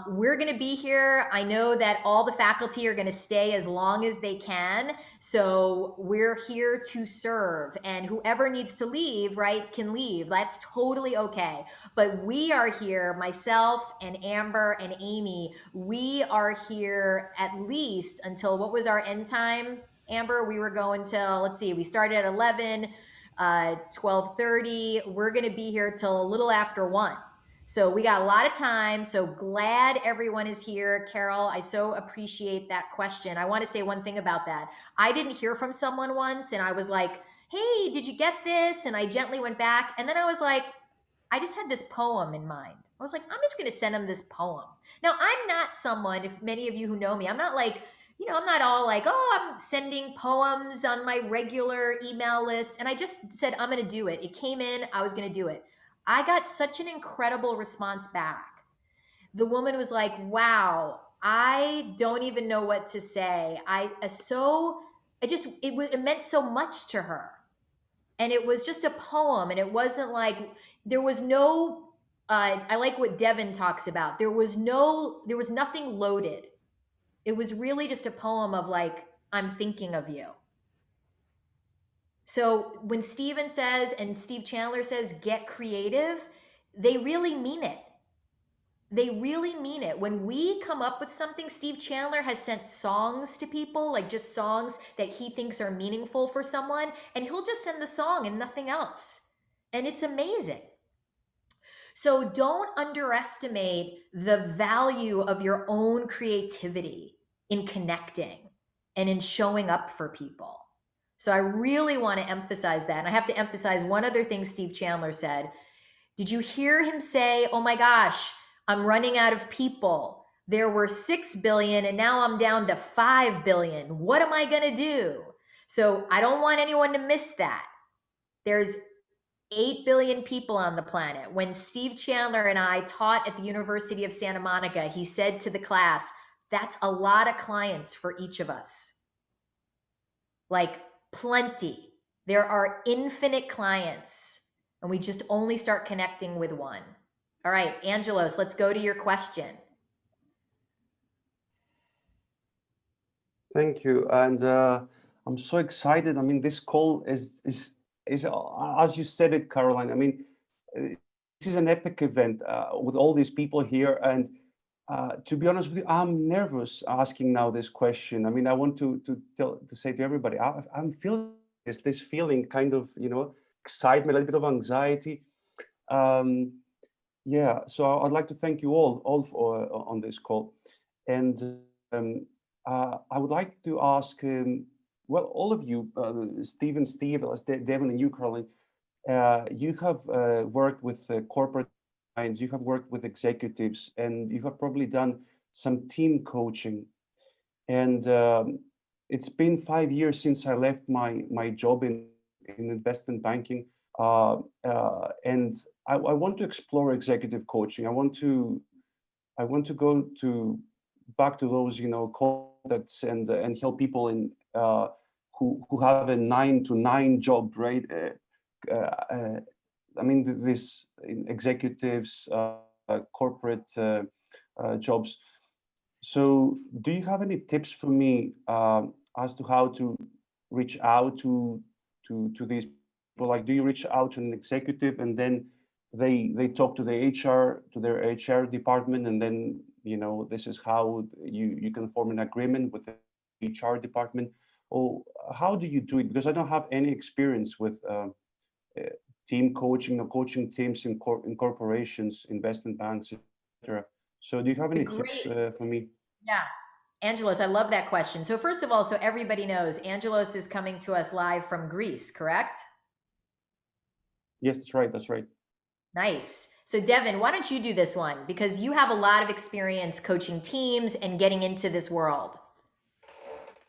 We're going to be here. I know that all the faculty are going to stay as long as they can. So we're here to serve, and whoever needs to leave, right, can leave. That's totally okay. But we are here, myself and Amber and Amy, we are here at least until, what was our end time, Amber? We were going till, let's see, we started at 11, 12:30. We're going to be here till a little after 1. So we got a lot of time. So glad everyone is here. Carol, I so appreciate that question. I want to say one thing about that. I didn't hear from someone once and I was like, hey, did you get this? And I gently went back. And then I was like, I just had this poem in mind. I was like, I'm just going to send them this poem. Now, I'm not someone, if many of you who know me, I'm not like I'm not all like, oh, I'm sending poems on my regular email list. And I just said, I'm going to do it. It came in, I was going to do it. I got such an incredible response back. The woman was like, wow, I don't even know what to say. It meant so much to her. And it was just a poem. And it wasn't like, there was no, I like what Devin talks about. There was nothing loaded. It was really just a poem of like, I'm thinking of you. So when Steven says, and Steve Chandler says, get creative, they really mean it. They really mean it. When we come up with something, Steve Chandler has sent songs to people, like just songs that he thinks are meaningful for someone, and he'll just send the song and nothing else. And it's amazing. So don't underestimate the value of your own creativity in connecting and in showing up for people. So I really want to emphasize that. And I have to emphasize one other thing Steve Chandler said. Did you hear him say, oh my gosh, I'm running out of people. There were 6 billion and now I'm down to 5 billion. What am I going to do? So I don't want anyone to miss that. There's 8 billion people on the planet. When Steve Chandler and I taught at the University of Santa Monica, he said to the class, that's a lot of clients for each of us. Like plenty. There are infinite clients, and we just only start connecting with one. All right, Angelos, let's go to your question. Thank you. And I'm so excited. I mean, this call is as you said it, Caroline. I mean, this is an epic event with all these people here. And to be honest with you, I'm nervous asking now this question. I mean, I want to say to everybody, I'm feeling this feeling kind of, excitement, a little bit of anxiety. Yeah, so I'd like to thank you all for, on this call. And I would like to ask, well, all of you, Steve, Devin, and you, Caroline, you have worked with corporate clients, you have worked with executives, and you have probably done some team coaching. And it's been 5 years since I left my job in investment banking. And I want to explore executive coaching. I want to go back to those contacts and help people in who have a 9-to-9 job, right? I mean, this executives, corporate jobs. So, do you have any tips for me as to how to reach out to these people? Like, do you reach out to an executive and then they talk to their HR department, and then this is how you can form an agreement with the HR department? Or how do you do it? Because I don't have any experience with team coaching or coaching teams in corporations, investment banks, etc. So do you have any tips for me? Yeah. Angelos, I love that question. So first of all, so everybody knows, Angelos is coming to us live from Greece, correct? Yes, that's right. That's right. Nice. So Devin, why don't you do this one? Because you have a lot of experience coaching teams and getting into this world.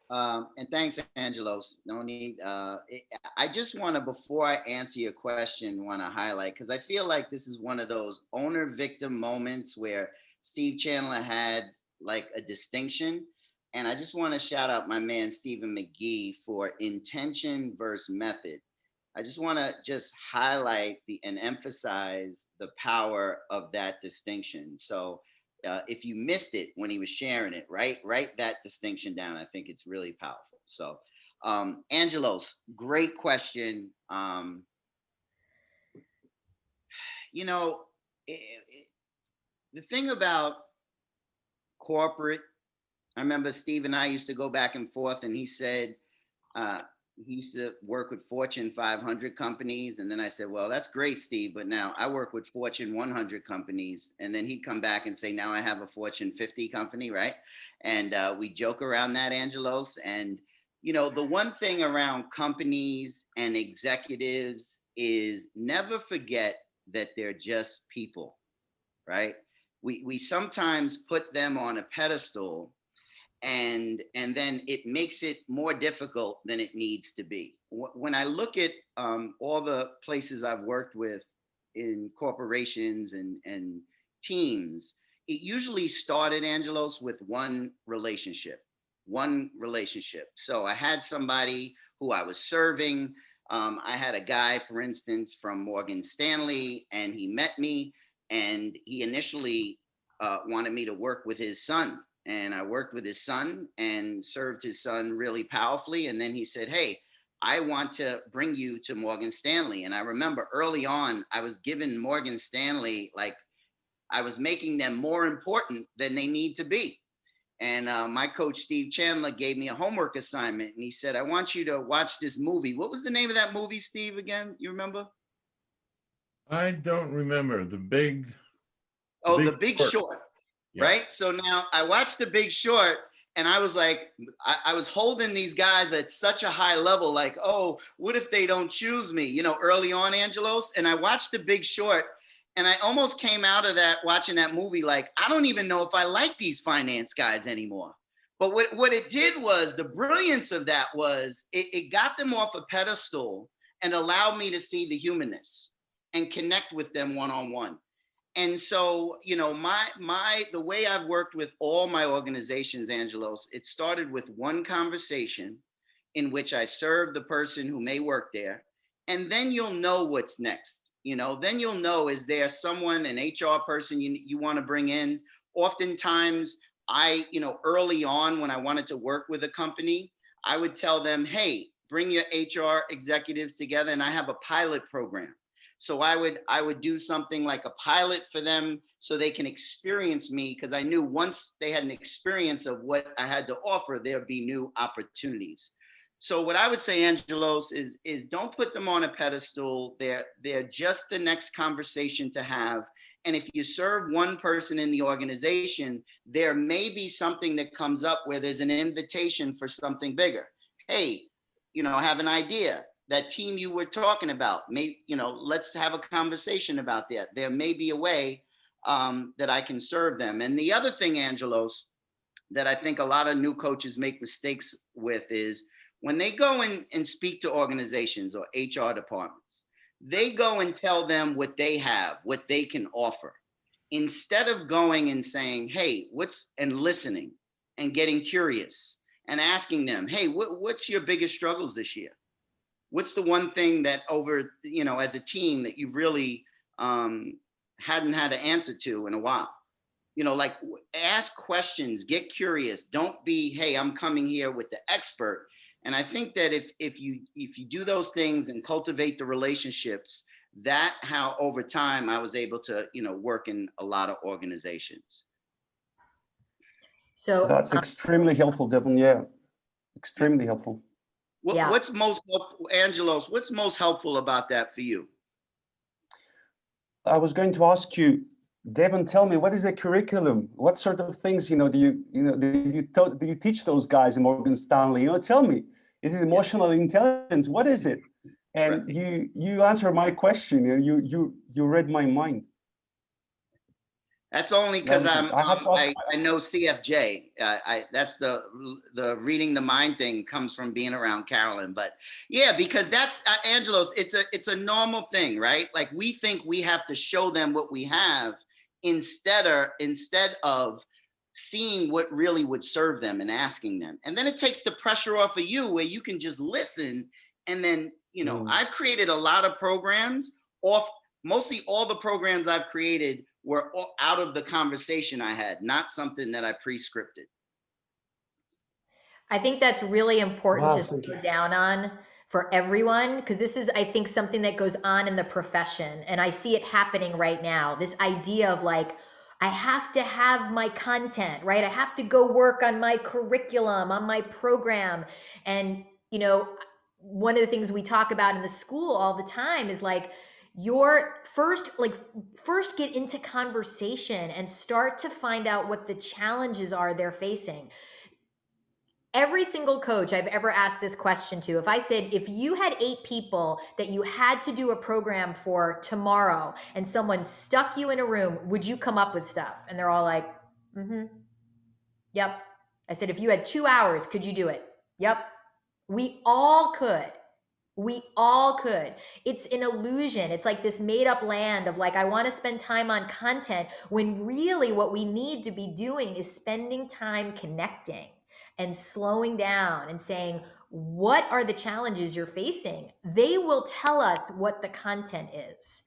And thanks, Angelos. No need. I just want to, before I answer your question, want to highlight, because I feel like this is one of those owner-victim moments where Steve Chandler had like a distinction. And I just want to shout out my man, Stephen McGee, for intention versus method. I just want to just highlight and emphasize the power of that distinction. So if you missed it when he was sharing it, write that distinction down. I think it's really powerful. So Angelos, great question. The thing about corporate, I remember Steve and I used to go back and forth, and he said, he used to work with Fortune 500 companies. And then I said, well, that's great, Steve, but now I work with Fortune 100 companies. And then he'd come back and say, now I have a Fortune 50 company, right? And we joke around that, Angelos. And, the one thing around companies and executives is never forget that they're just people, right? We sometimes put them on a pedestal. and then it makes it more difficult than it needs to be. When I look at all the places I've worked with in corporations and teams, it usually started, Angelos, with one relationship. So I had somebody who I was serving. I had a guy, for instance, from Morgan Stanley, and he met me, and he initially wanted me to work with his son. And I worked with his son and served his son really powerfully. And then he said, "Hey, I want to bring you to Morgan Stanley." And I remember early on, I was giving Morgan Stanley, like, I was making them more important than they need to be. And my coach, Steve Chandler, gave me a homework assignment. And he said, "I want you to watch this movie." What was the name of that movie, Steve, again? You remember? I don't remember. The Big The Big Short. Yeah. Right? So now I watched The Big Short, and I was like, I was holding these guys at such a high level, like, oh, what if they don't choose me, early on, Angelos? And I watched The Big Short, and I almost came out of that watching that movie like, I don't even know if I like these finance guys anymore. But what it did was, the brilliance of that was it got them off a pedestal and allowed me to see the humanness and connect with them one-on-one. And so, the way I've worked with all my organizations, Angelos, it started with one conversation in which I serve the person who may work there. And then you'll know what's next. Then you'll know, is there someone, an HR person you want to bring in? Oftentimes, early on when I wanted to work with a company, I would tell them, "Hey, bring your HR executives together, and I have a pilot program." So I would do something like a pilot for them so they can experience me, because I knew once they had an experience of what I had to offer, there'd be new opportunities. So what I would say, Angelos, is don't put them on a pedestal. They're just the next conversation to have. And if you serve one person in the organization, there may be something that comes up where there's an invitation for something bigger. Hey, I have an idea. That team you were talking about, let's have a conversation about that. There may be a way that I can serve them. And the other thing, Angelos, that I think a lot of new coaches make mistakes with is when they go in and speak to organizations or HR departments, they go and tell them what they have, what they can offer, instead of going and saying, "Hey, and listening and getting curious and asking them, "Hey, what's your biggest struggles this year? What's the one thing that as a team that you really hadn't had an answer to in a while?" Like, ask questions, get curious. Don't be, "Hey, I'm coming here with the expert." And I think that if you do those things and cultivate the relationships, that how over time I was able to, work in a lot of organizations. So that's extremely helpful, Devin. Yeah, extremely helpful. What's most helpful, Angelos? What's most helpful about that for you? I was going to ask you, Devin, tell me, what is the curriculum? What sort of things, do you teach those guys in Morgan Stanley? Tell me, is it emotional intelligence? What is it? And right. You answered my question. You read my mind. That's only because I know CFJ. That's the reading the mind thing comes from being around Carolyn. But yeah, because that's Angelos. It's a normal thing, right? Like, we think we have to show them what we have instead of seeing what really would serve them and asking them. And then it takes the pressure off of you, where you can just listen. And then I've created a lot of programs. Mostly all the programs I've created were out of the conversation I had, not something that I pre-scripted. I think that's really important to slow down on for everyone, because this is, I think, something that goes on in the profession. And I see it happening right now. This idea of like, I have to have my content, right? I have to go work on my curriculum, on my program. And, one of the things we talk about in the school all the time is like, first get into conversation and start to find out what the challenges are they're facing. Every single coach I've ever asked this question to, if I said, if you had 8 people that you had to do a program for tomorrow and someone stuck you in a room, would you come up with stuff? And they're all like, yep. I said, if you had 2 hours, could you do it? Yep. We all could. We all could. It's an illusion. It's like this made up land of like, I want to spend time on content when really what we need to be doing is spending time connecting and slowing down and saying, what are the challenges you're facing? They will tell us what the content is.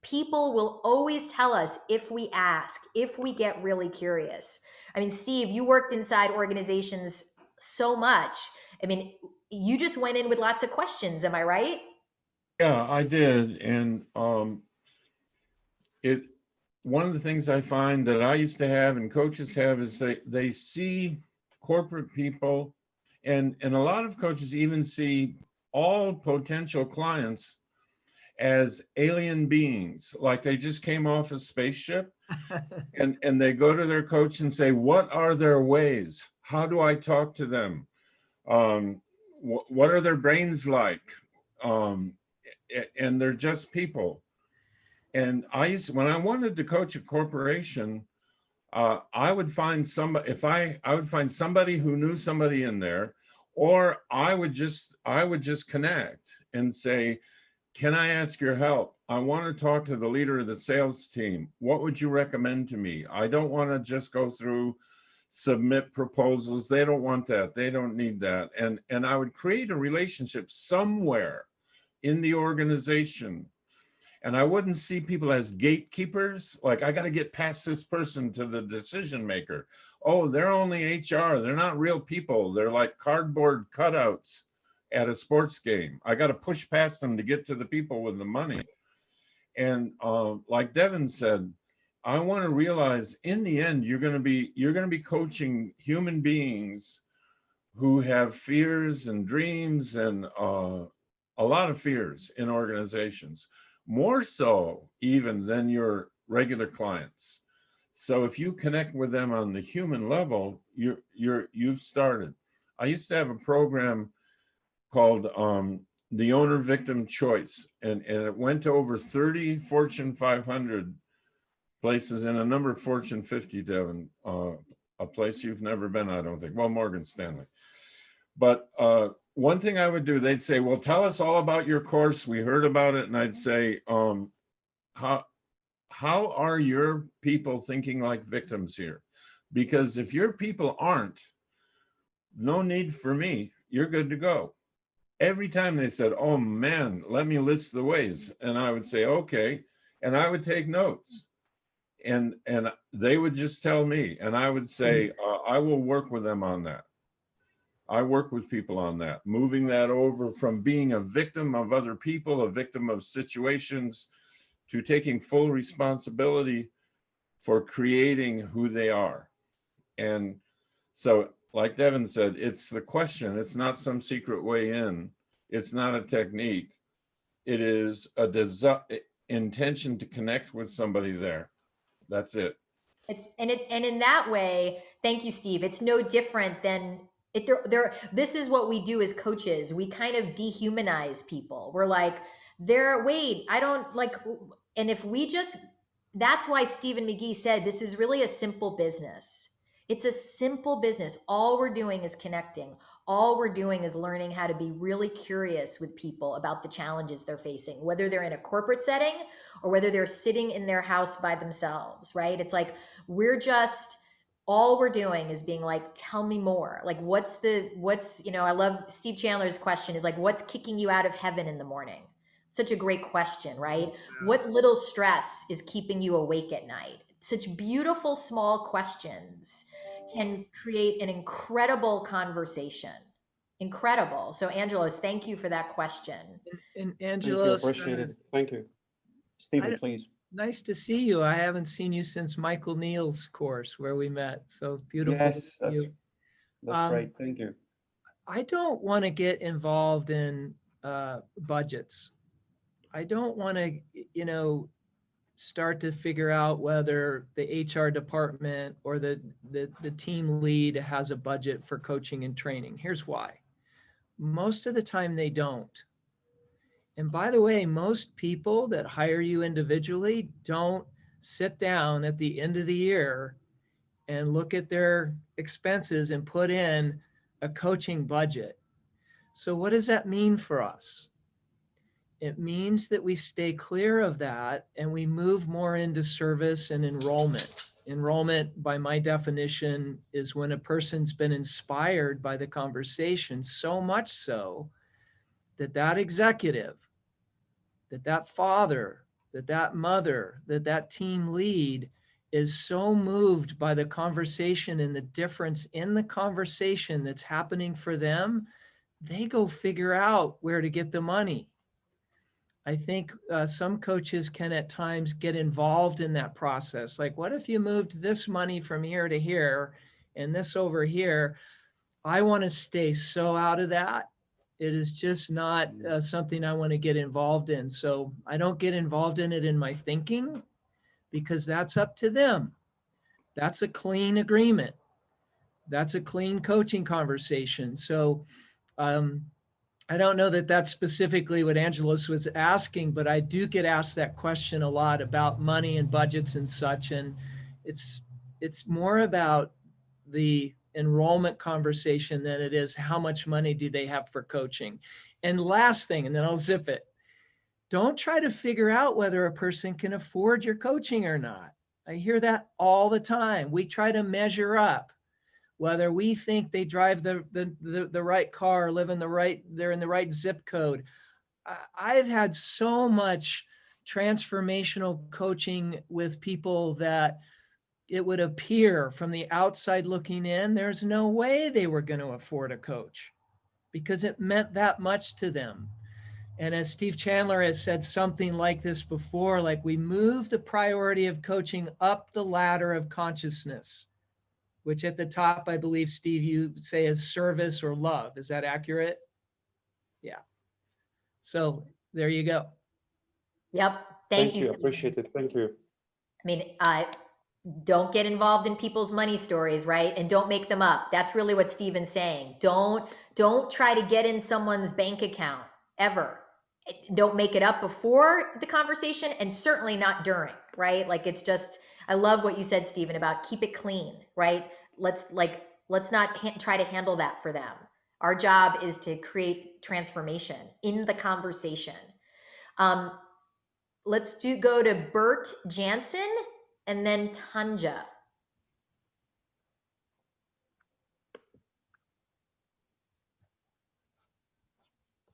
People will always tell us if we ask, if we get really curious. I mean, Steve, you worked inside organizations so much. I mean, you just went in with lots of questions, am I right? Yeah, I did. And one of the things I find that I used to have and coaches have is they see corporate people, and a lot of coaches even see all potential clients as alien beings, like they just came off a spaceship. And they go to their coach and say, what are their ways? How do I talk to them? What are their brains like? And they're just people. And when I wanted to coach a corporation, I would find somebody, I would find somebody who knew somebody in there, or I would just connect and say, can I ask your help? I want to talk to the leader of the sales team. What would you recommend to me? I don't want to just go through, submit proposals. They don't want that. They don't need that. And I would create a relationship somewhere in the organization. And I wouldn't see people as gatekeepers. Like, I got to get past this person to the decision maker. Oh, they're only HR. They're not real people. They're like cardboard cutouts at a sports game. I got to push past them to get to the people with the money. And like Devin said, I want to realize in the end, you're going to be coaching human beings who have fears and dreams and a lot of fears in organizations, more so even than your regular clients. So if you connect with them on the human level, you've started. I used to have a program called the Owner Victim Choice, and it went to over 30 Fortune 500 places and a number of Fortune 50, Devin, a place you've never been, I don't think. Well, Morgan Stanley. But one thing I would do, they'd say, well, tell us all about your course. We heard about it. And I'd say, how are your people thinking like victims here? Because if your people aren't, no need for me, you're good to go. Every time they said, oh man, let me list the ways. And I would say, okay. And I would take notes. And they would just tell me. And I would say, I will work with them on that. I work with people on that, moving that over from being a victim of other people, a victim of situations, to taking full responsibility for creating who they are. And so, like Devin said, it's the question. It's not some secret way in. It's not a technique. It is a intention to connect with somebody there. That's it. And in that way, thank you, Steve. It's no different than this is what we do as coaches. We kind of dehumanize people. We're like, wait, I don't like, and if we just, that's why Stephen McGee said this is really a simple business. It's a simple business. All we're doing is connecting. All we're doing is learning how to be really curious with people about the challenges they're facing, whether they're in a corporate setting or whether they're sitting in their house by themselves, right? It's like, all we're doing is being like, tell me more. Like, I love Steve Chandler's question is like, what's kicking you out of heaven in the morning? Such a great question, right? What little stress is keeping you awake at night? Such beautiful, small questions can create an incredible conversation. Incredible. So, Angelos, thank you for that question. And Thank you, Angelos, appreciate it. Thank you. Stephen, please. Nice to see you. I haven't seen you since Michael Neal's course where we met. So it's beautiful Yes, to see that's, you. that's right. Thank you. I don't want to get involved in budgets. I don't want to, start to figure out whether the HR department or the team lead has a budget for coaching and training. Here's why. Most of the time they don't. And by the way, most people that hire you individually don't sit down at the end of the year and look at their expenses and put in a coaching budget. So what does that mean for us? It means that we stay clear of that and we move more into service and enrollment. Enrollment, by my definition, is when a person's been inspired by the conversation, so much so that that executive, that father, that mother, that team lead is so moved by the conversation and the difference in the conversation that's happening for them, they go figure out where to get the money. I think some coaches can at times get involved in that process. Like, what if you moved this money from here to here and this over here? I want to stay so out of that. It is just not something I want to get involved in. So I don't get involved in it in my thinking because that's up to them. That's a clean agreement. That's a clean coaching conversation. So I don't know that that's specifically what Angelos was asking, but I do get asked that question a lot about money and budgets and such. And it's more about the enrollment conversation than it is how much money do they have for coaching. And last thing, and then I'll zip it. Don't try to figure out whether a person can afford your coaching or not. I hear that all the time. We try to measure up whether we think they drive the right car, they're in the right zip code. I've had so much transformational coaching with people that it would appear from the outside looking in, there's no way they were going to afford a coach because it meant that much to them. And as Steve Chandler has said something like this before, like we move the priority of coaching up the ladder of consciousness, which at the top, I believe, Steve, you say is service or love. Is that accurate? Yeah. So there you go. Yep. Thank you. I appreciate it. Thank you. I mean, don't get involved in people's money stories, right? And don't make them up. That's really what Steven's saying. Don't try to get in someone's bank account ever. Don't make it up before the conversation and certainly not during, right? Like it's just, I love what you said, Steven, about keep it clean, right? Let's not try to handle that for them. Our job is to create transformation in the conversation. Let's go to Bert Jansen and then Tanja.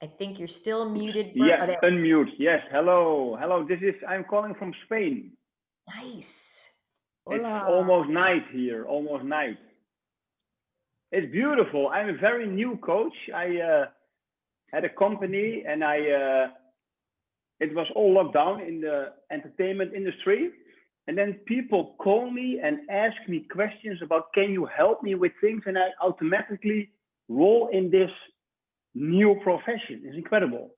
I think you're still muted. Bert. Yeah, unmute. Yes, hello. I'm calling from Spain. Nice. Hola. It's almost night here, almost night. It's beautiful. I'm a very new coach. I had a company and it was all locked down in the entertainment industry. And then people call me and ask me questions about, can you help me with things? And I automatically roll in this new profession. It's incredible.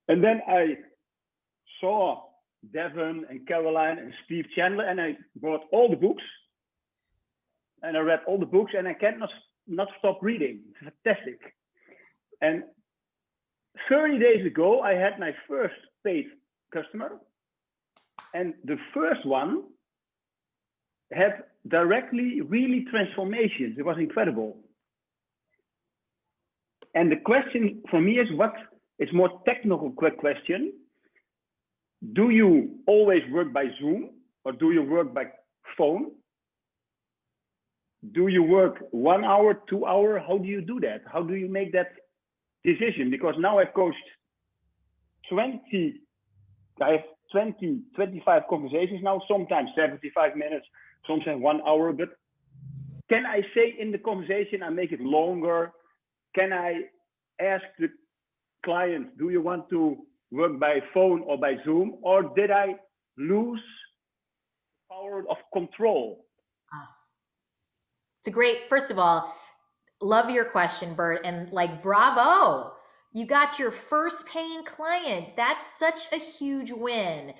And then I saw Devon and Caroline and Steve Chandler, and I bought all the books. And I read all the books, and I cannot not stop reading. It's fantastic. And 30 days ago, I had my first paid customer. And the first one had directly really transformations. It was incredible. And the question for me is, it's more technical quick question. Do you always work by Zoom or do you work by phone? Do you work 1 hour, 2 hours? How do you do that? How do you make that decision? Because now I've coached 25 conversations now, sometimes 75 minutes, sometimes 1 hour, but can I say in the conversation, I make it longer? Can I ask the client, do you want to work by phone or by Zoom? Or did I lose the power of control? It's a great, first of all, love your question, Bert, and like, bravo. You got your first paying client. That's such a huge win.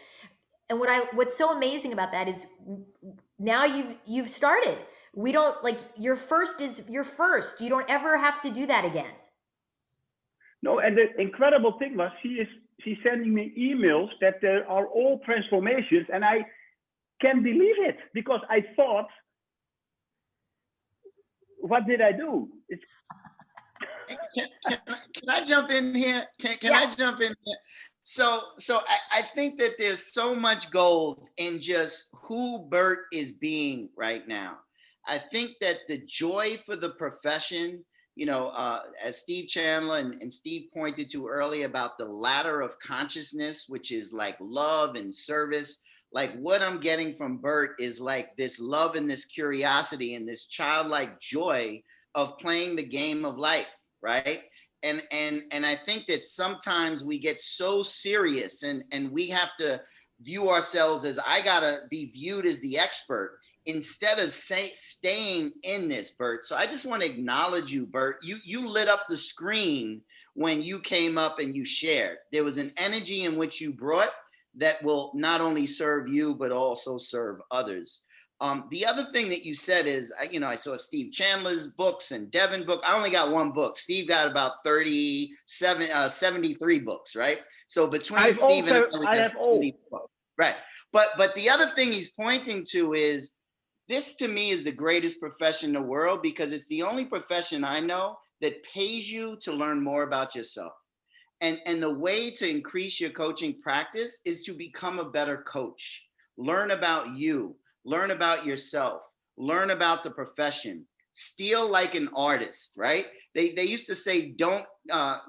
And what's so amazing about that is now you've started. We don't, like, your first is your first. You don't ever have to do that again. No, and the incredible thing was she's sending me emails that there are all transformations, and I can't believe it, because I thought what did I do? Can I jump in here? Can I jump in here? So I think that there's so much gold in just who Bert is being right now. I think that the joy for the profession, as Steve Chandler and Steve pointed to earlier about the ladder of consciousness, which is like love and service. Like what I'm getting from Bert is like this love and this curiosity and this childlike joy of playing the game of life, right? And I think that sometimes we get so serious and we have to view ourselves as I gotta be viewed as the expert instead of staying in this, Bert. So I just want to acknowledge you, Bert. You lit up the screen when you came up and you shared. There was an energy in which you brought that will not only serve you, but also serve others. The other thing that you said is, I saw Steve Chandler's books and Devin book. I only got one book. Steve got about 73 books, right? So between Steve and I have all. Books. Right. But the other thing he's pointing to is, this to me is the greatest profession in the world because it's the only profession I know that pays you to learn more about yourself. And the way to increase your coaching practice is to become a better coach. Learn about you, learn about yourself, learn about the profession, steal like an artist, right? They used to say, don't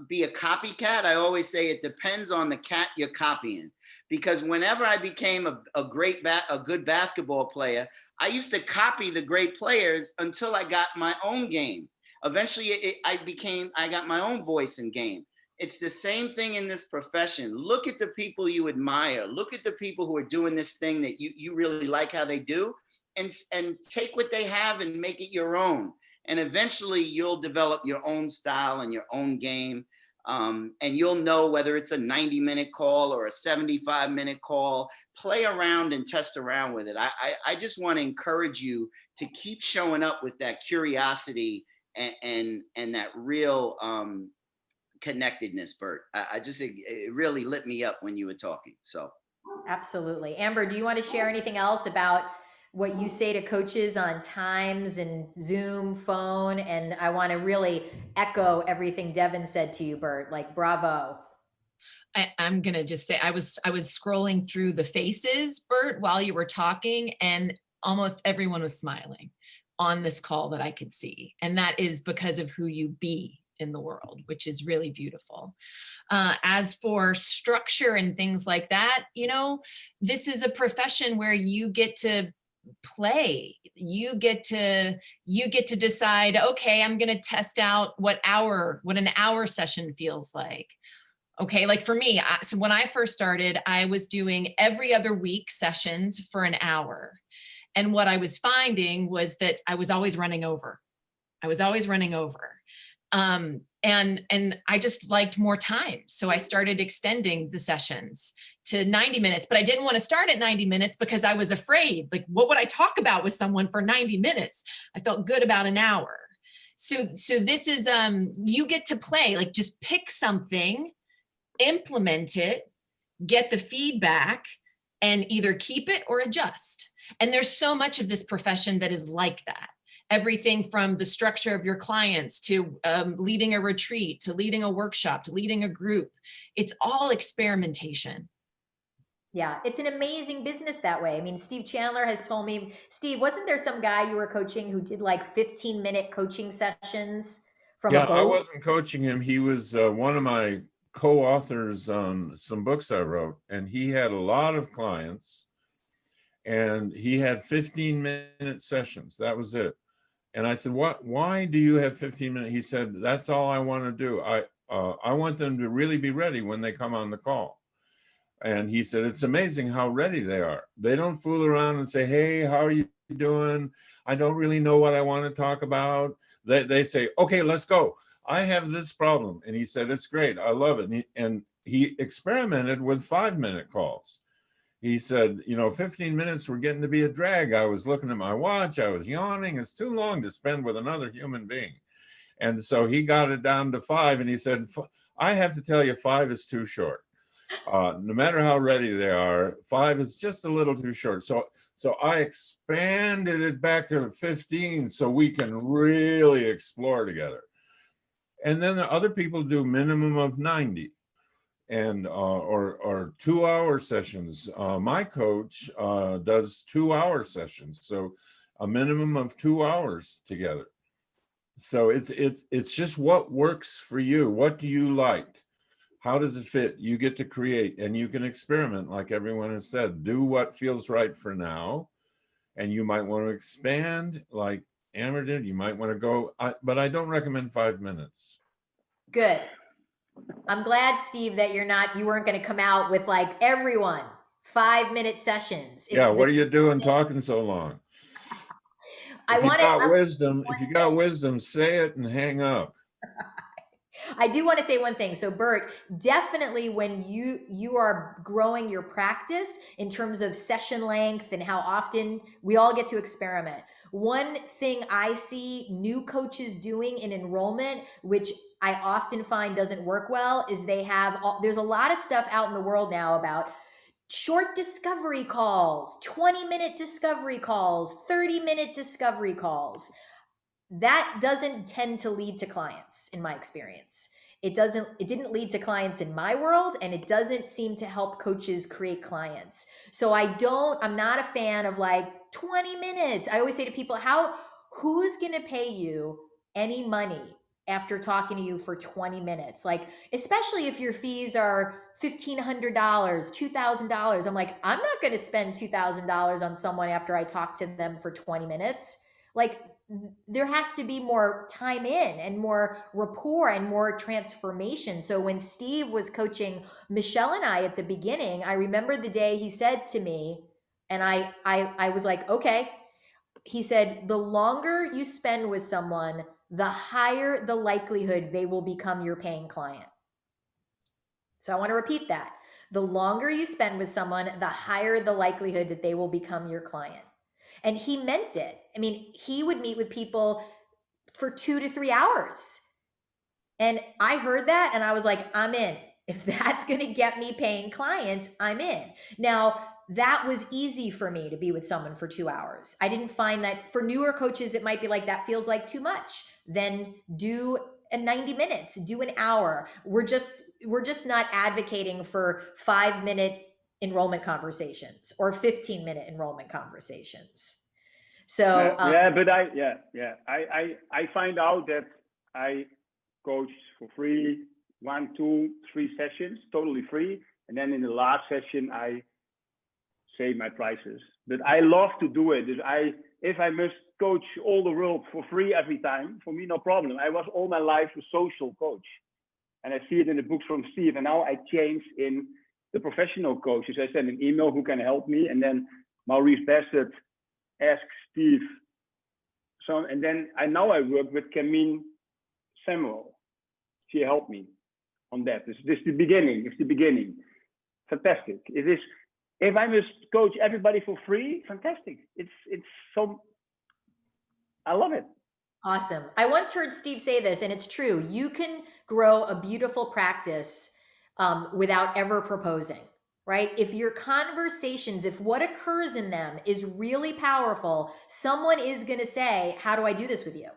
be a copycat. I always say it depends on the cat you're copying. Because whenever I became a good basketball player, I used to copy the great players until I got my own game. Eventually, I got my own voice in game. It's the same thing in this profession. Look at the people you admire. Look at the people who are doing this thing that you really like how they do, and take what they have and make it your own. And eventually, you'll develop your own style and your own game. And you'll know whether it's a 90-minute call or a 75-minute call. Play around and test around with it. I just want to encourage you to keep showing up with that curiosity and that real connectedness, Bert. It really lit me up when you were talking. So absolutely. Amber, do you want to share anything else about what you say to coaches on times and Zoom, phone? And I want to really echo everything Devin said to you, Bert, like bravo. I'm going to just say, I was scrolling through the faces, Bert, while you were talking, and almost everyone was smiling on this call that I could see. And that is because of who you be in the world, which is really beautiful. As for structure and things like that, this is a profession where you get to play. You get to decide, okay, I'm going to test out what an hour session feels like. Okay, like for me, so when I first started, I was doing every other week sessions for an hour. And what I was finding was that I was always running over. And I just liked more time. So I started extending the sessions to 90 minutes, but I didn't want to start at 90 minutes because I was afraid, like, what would I talk about with someone for 90 minutes? I felt good about an hour. So this is, you get to play, like just pick something, implement it, get the feedback, and either keep it or adjust. And there's so much of this profession that is like that. Everything from the structure of your clients to leading a retreat, to leading a workshop, to leading a group. It's all experimentation. Yeah, it's an amazing business that way. I mean, Steve Chandler has told me, Steve, wasn't there some guy you were coaching who did like 15-minute coaching sessions from a boat? I wasn't coaching him. He was one of my co-authors on some books I wrote, and he had a lot of clients, and he had 15-minute sessions. That was it. And I said, why do you have 15 minutes? He said, that's all I want to do. I want them to really be ready when they come on the call. And he said, it's amazing how ready they are. They don't fool around and say, hey, how are you doing? I don't really know what I want to talk about. They say, okay, let's go. I have this problem. And he said, it's great. I love it. And he experimented with 5-minute calls. He said, 15 minutes were getting to be a drag. I was looking at my watch. I was yawning. It's too long to spend with another human being. And so he got it down to 5. And he said, I have to tell you, 5 is too short. No matter how ready they are, 5 is just a little too short. So I expanded it back to 15 so we can really explore together. And then the other people do minimum of 90 and or 2-hour sessions. My coach does 2-hour sessions, so a minimum of 2 hours together. So it's just what works for you. What do you like? How does it fit? You get to create, and you can experiment, like everyone has said. Do what feels right for now, and you might want to expand, like Amber did. You might want to go, but I don't recommend 5 minutes. Good. I'm glad, Steve, that you weren't going to come out with like everyone 5-minute sessions. Yeah, what are you doing talking so long? If you got wisdom, say it and hang up. I do want to say one thing. So Bert, definitely when you are growing your practice in terms of session length and how often we all get to experiment. One thing I see new coaches doing in enrollment, which I often find doesn't work well, is there's a lot of stuff out in the world now about short discovery calls, 20-minute discovery calls, 30-minute discovery calls. That doesn't tend to lead to clients in my experience. It didn't lead to clients in my world, and it doesn't seem to help coaches create clients. So I'm not a fan of like 20 minutes. I always say to people, who's going to pay you any money after talking to you for 20 minutes? Like, especially if your fees are $1,500, $2,000. I'm like, I'm not going to spend $2,000 on someone after I talk to them for 20 minutes. Like, there has to be more time in and more rapport and more transformation. So when Steve was coaching Michelle and I at the beginning, I remember the day he said to me, and I was like, okay. He said, the longer you spend with someone, the higher the likelihood they will become your paying client. So I want to repeat that. The longer you spend with someone, the higher the likelihood that they will become your client. And he meant it. I mean, he would meet with people for 2 to 3 hours. And I heard that and I was like, I'm in. If that's going to get me paying clients, I'm in. Now, that was easy for me to be with someone for 2 hours. I didn't find that for newer coaches, it might be like, that feels like too much. Then do a 90 minutes, do an hour. We're just not advocating for 5-minute enrollment conversations or 15-minute enrollment conversations. So but I find out that I coach for free 1, 2, 3 sessions, totally free, and then in the last session I say my prices. But I love to do it. If I must coach all the world for free every time, for me no problem. I was all my life a social coach, and I see it in the books from Steve. And now I changed in the professional coaches. I send an email, who can help me, and then Maurice Bassett ask Steve. So, and then I work with Camille Samuel. She helped me on that. This is the beginning. It's the beginning. Fantastic. It is. If I must coach everybody for free, fantastic. It's so. I love it. Awesome. I once heard Steve say this, and it's true. You can grow a beautiful practice without ever proposing. Right? If your conversations, if what occurs in them is really powerful, someone is going to say, how do I do this with you?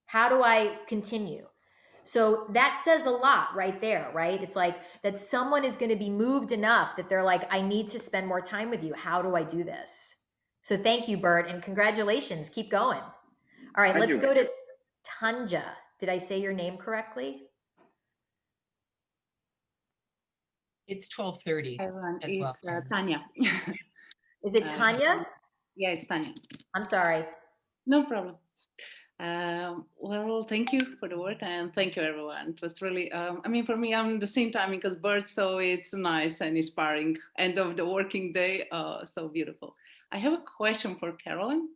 How do I continue? So that says a lot right there, right? It's like that someone is going to be moved enough that they're like, I need to spend more time with you. How do I do this? So thank you, Bert, and congratulations. Keep going. All right, let's go to Tanja. Did I say your name correctly? It's 12:30 as well. It's Tanya. Is it Tanya? Yeah, it's Tanya. I'm sorry. No problem. Well, thank you for the work, and thank you, everyone. It was really, I mean, for me, I'm the same timing because Bert, so it's nice and inspiring. End of the working day, so beautiful. I have a question for Carolyn.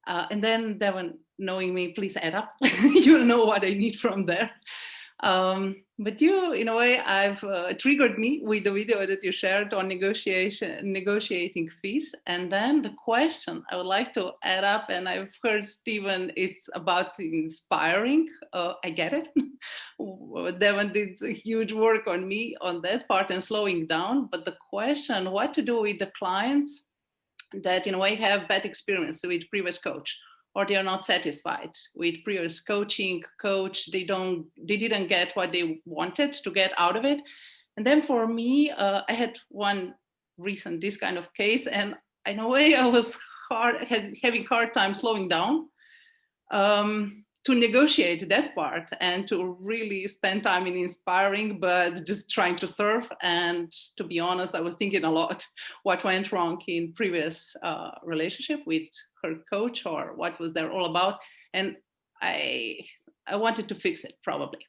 And then Devin, knowing me, please add up. You'll know what I need from there. But you, in a way, I've triggered me with the video that you shared on negotiating fees. And then the question I would like to add up, and I've heard Stephen, it's about inspiring. I get it. Devon did huge work on me on that part and slowing down. But the question, what to do with the clients that in a way have bad experience with previous coach, or they are not satisfied with previous coach, they didn't get what they wanted to get out of it. And then for me, I had one recent this kind of case, and in a way I was having hard time slowing down to negotiate that part and to really spend time in inspiring, but just trying to serve. And to be honest, I was thinking a lot what went wrong in previous relationship with her coach, or what was there all about. And I wanted to fix it probably.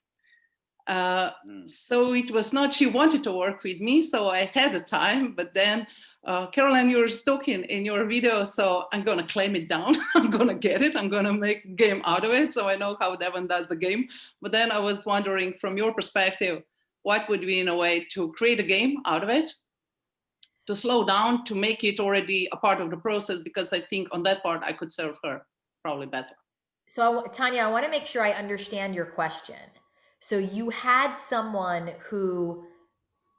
So it was not, she wanted to work with me, so I had the time, but then Caroline, you were talking in your video, so I'm going to claim it down. I'm going to get it. I'm going to make a game out of it. So I know how Devon does the game. But then I was wondering, from your perspective, what would be in a way to create a game out of it, to slow down, to make it already a part of the process? Because I think on that part, I could serve her probably better. So Tanya, I want to make sure I understand your question. So you had someone who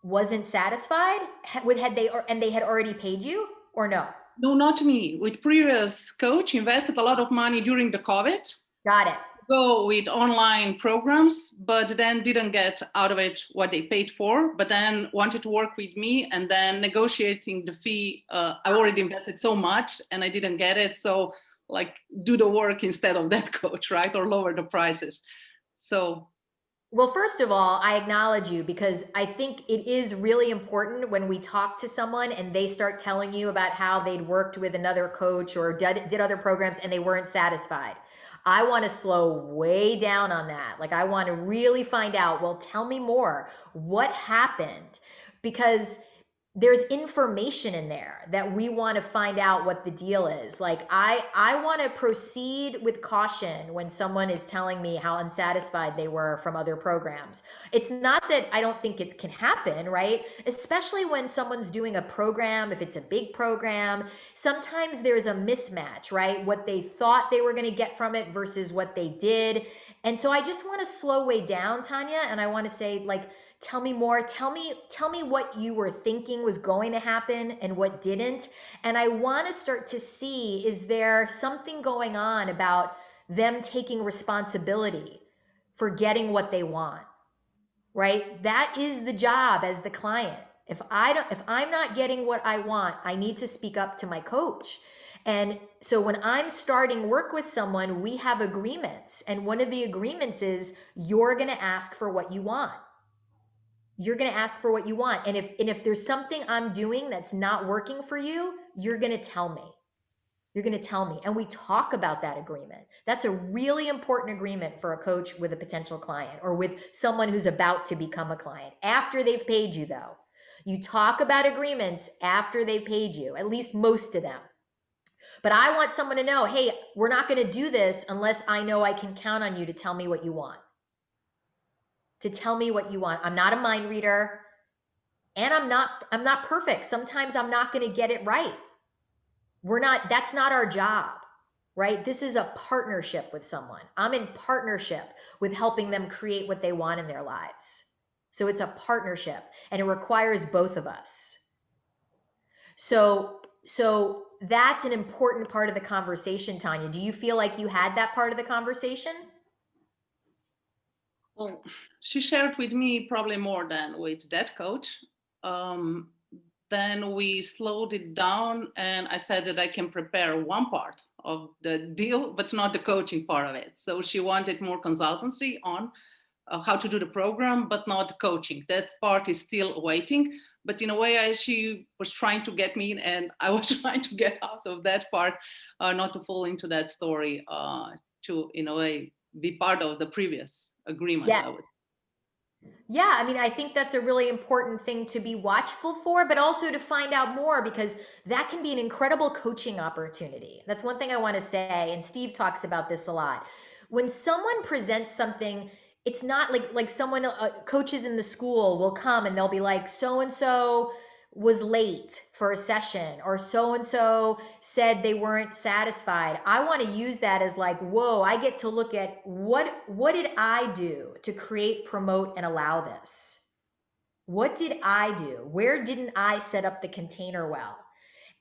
wasn't satisfied and they had already paid you, or no? No, not me. With previous coach, invested a lot of money during the COVID. Got it. Go with online programs, but then didn't get out of it what they paid for, but then wanted to work with me, and then negotiating the fee. I already invested so much and I didn't get it. So like, do the work instead of that coach, right? Or lower the prices. So. Well, first of all, I acknowledge you, because I think it is really important when we talk to someone and they start telling you about how they'd worked with another coach or did other programs and they weren't satisfied. I want to slow way down on that. Like, I want to really find out, well, tell me more. What happened? Because there's information in there that we want to find out what the deal is. Like, I want to proceed with caution when someone is telling me how unsatisfied they were from other programs. It's not that I don't think it can happen, right? Especially when someone's doing a program, if it's a big program, sometimes there's a mismatch, right? What they thought they were going to get from it versus what they did. And so I just want to slow way down, Tanya, and I want to say, like, tell me more. Tell me what you were thinking was going to happen and what didn't. And I want to start to see, is there something going on about them taking responsibility for getting what they want, right? That is the job as the client. If I'm not getting what I want, I need to speak up to my coach. And so when I'm starting work with someone, we have agreements. And one of the agreements is you're going to ask for what you want. You're going to ask for what you want. And if there's something I'm doing that's not working for you, you're going to tell me. You're going to tell me. And we talk about that agreement. That's a really important agreement for a coach with a potential client, or with someone who's about to become a client. After they've paid you, though, you talk about agreements after they've paid you, at least most of them. But I want someone to know, hey, we're not going to do this unless I know I can count on you to tell me what you want. To tell me what you want. I'm not a mind reader, and I'm not perfect. Sometimes I'm not going to get it right. That's not our job, right? This is a partnership with someone. I'm in partnership with helping them create what they want in their lives. So it's a partnership, and it requires both of us. So that's an important part of the conversation, Tanya. Do you feel like you had that part of the conversation? Well, she shared with me probably more than with that coach. Then we slowed it down, and I said that I can prepare one part of the deal, but not the coaching part of it. So she wanted more consultancy on how to do the program, but not the coaching. That part is still waiting. But in a way, she was trying to get me in, and I was trying to get out of that part, not to fall into that story, to, in a way, be part of the previous agreement. Yes. Yeah, I mean, I think that's a really important thing to be watchful for, but also to find out more, because that can be an incredible coaching opportunity. That's one thing I want to say, and Steve talks about this a lot. When someone presents something, it's not like someone, coaches in the school will come and they'll be like, so-and-so was late for a session, or so-and-so said they weren't satisfied. I want to use that as like, whoa, I get to look at what did I do to create, promote, and allow this? What did I do? Where didn't I set up the container well?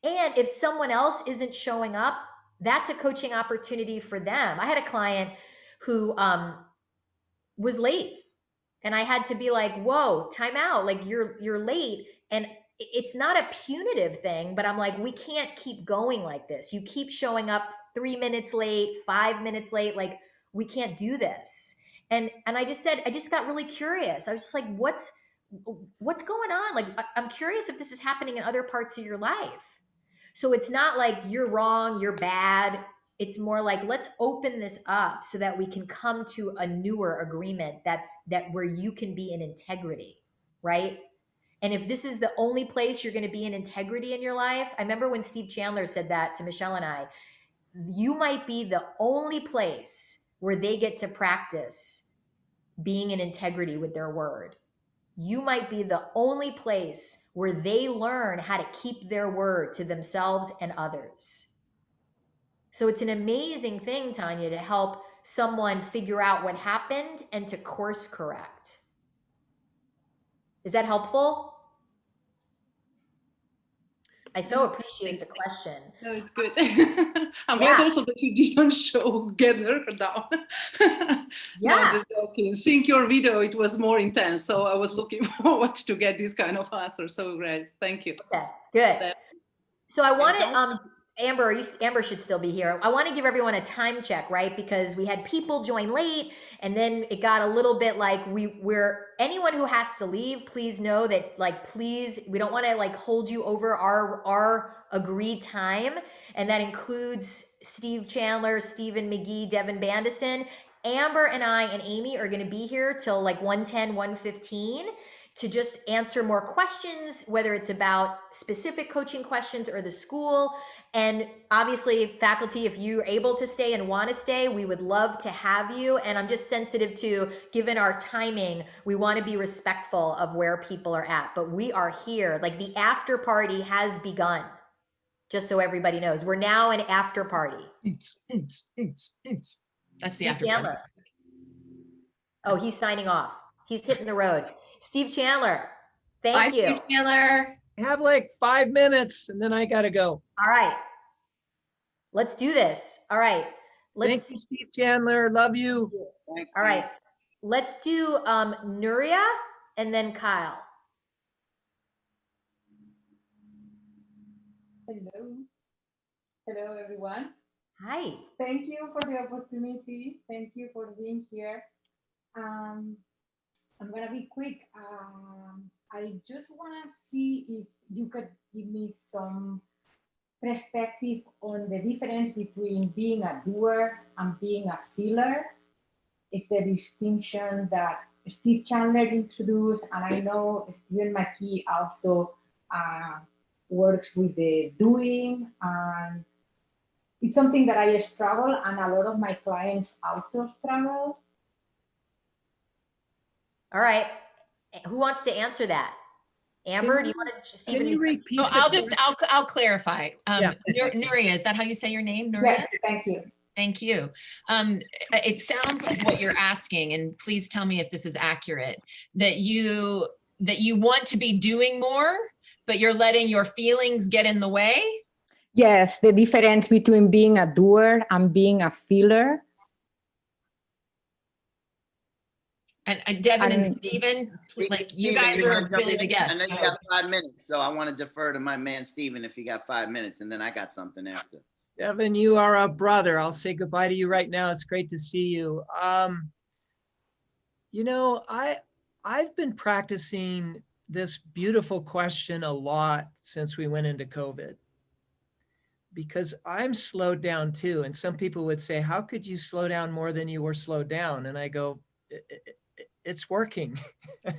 And if someone else isn't showing up, that's a coaching opportunity for them. I had a client who was late, and I had to be like, whoa, time out. Like you're late. And it's not a punitive thing, but I'm like, we can't keep going like this. You keep showing up 3 minutes late, 5 minutes late. Like, we can't do this. And I just said, I just got really curious. I was just like, what's going on? Like, I'm curious if this is happening in other parts of your life. So it's not like you're wrong, you're bad. It's more like, let's open this up so that we can come to a newer agreement that where you can be in integrity, right? And if this is the only place you're going to be in integrity in your life, I remember when Steve Chandler said that to Michelle and I, you might be the only place where they get to practice being in integrity with their word. You might be the only place where they learn how to keep their word to themselves and others. So it's an amazing thing, Tanya, to help someone figure out what happened and to course correct. Is that helpful? I so appreciate the question. No, it's good. I'm glad also that you didn't get her down. Yeah. No, joking. Seeing your video, it was more intense. So I was looking forward to get this kind of answer. So great. Thank you. Okay, good. So I want to, Amber should still be here. I want to give everyone a time check, right? Because we had people join late, and then it got a little bit like we're anyone who has to leave, please know that, like, please, we don't want to like hold you over our agreed time. And that includes Steve Chandler, Stephen McGee, Devin Bandison. Amber and I and Amy are going to be here till like 1:10, 1:15 to just answer more questions, whether it's about specific coaching questions or the school. And obviously, faculty, if you're able to stay and want to stay, we would love to have you. And I'm just sensitive to, given our timing, we want to be respectful of where people are at. But we are here. Like, the after party has begun, just so everybody knows. We're now an after party. That's the after party. Oh, he's signing off. He's hitting the road. Steve Chandler, thank you. Steve Chandler. I have like 5 minutes and then I got to go. All right. Let's do this. All right. Thank you, Steve Chandler. Love you. Thanks, all right. Let's do Nuria and then Kyle. Hello. Hello, everyone. Hi. Thank you for the opportunity. Thank you for being here. I'm going to be quick. I just want to see if you could give me some perspective on the difference between being a doer and being a feeler. It's the distinction that Steve Chandler introduced, and I know Stephen McGee also works with the doing, and it's something that I struggle, and a lot of my clients also struggle. All right. Who wants to answer that? Amber, do you want to, Stephen? Can you repeat? So I'll clarify. Nuria, is that how you say your name? Nuria? Yes, thank you. Thank you. It sounds like what you're asking, and please tell me if this is accurate, that you want to be doing more, but you're letting your feelings get in the way? Yes, the difference between being a doer and being a feeler. And Devin and Stephen, like, you guys are really the guests. I know you got 5 minutes, so I want to defer to my man Stephen if he got 5 minutes, and then I got something after. Devin, you are a brother. I'll say goodbye to you right now. It's great to see you. You know, I've been practicing this beautiful question a lot since we went into COVID, because I'm slowed down too. And some people would say, how could you slow down more than you were slowed down? And I go, it's working.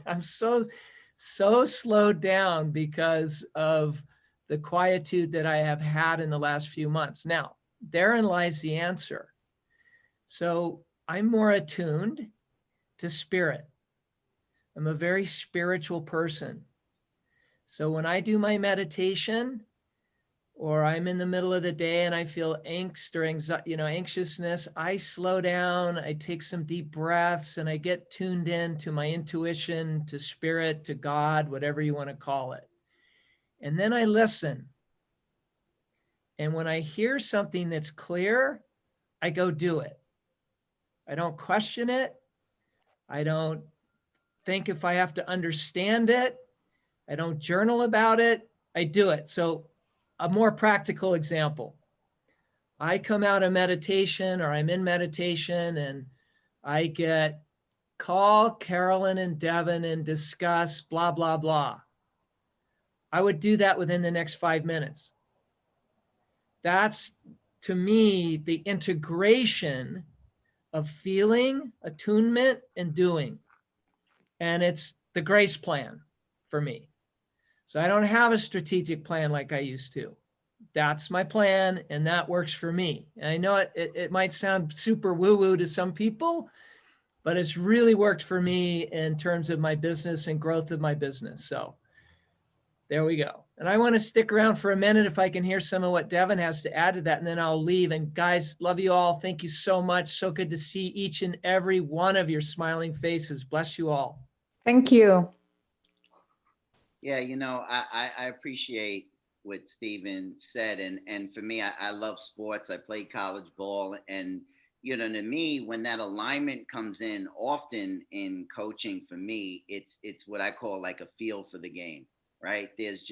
I'm so slowed down because of the quietude that I have had in the last few months. Now, therein lies the answer. So I'm more attuned to spirit. I'm a very spiritual person. So when I do my meditation, or I'm in the middle of the day and I feel angst or anxiety, anxiousness, I slow down, I take some deep breaths, and I get tuned in to my intuition, to spirit, to God, whatever you want to call it. And then I listen. And when I hear something that's clear, I go do it. I don't question it. I don't think if I have to understand it. I don't journal about it. I do it. So a more practical example. I come out of meditation, or I'm in meditation, and I get call Carolyn and Devin and discuss blah, blah, blah. I would do that within the next 5 minutes. That's, to me, the integration of feeling, attunement, and doing. And it's the grace plan for me. So I don't have a strategic plan like I used to. That's my plan, and that works for me. And I know it might sound super woo-woo to some people, but it's really worked for me in terms of my business and growth of my business. So there we go. And I want to stick around for a minute if I can hear some of what Devin has to add to that, and then I'll leave. And guys, love you all. Thank you so much. So good to see each and every one of your smiling faces. Bless you all. Thank you. Yeah, I appreciate what Stephen said. And for me, I love sports. I played college ball. And, to me, when that alignment comes in, often in coaching for me, it's what I call like a feel for the game, right? There's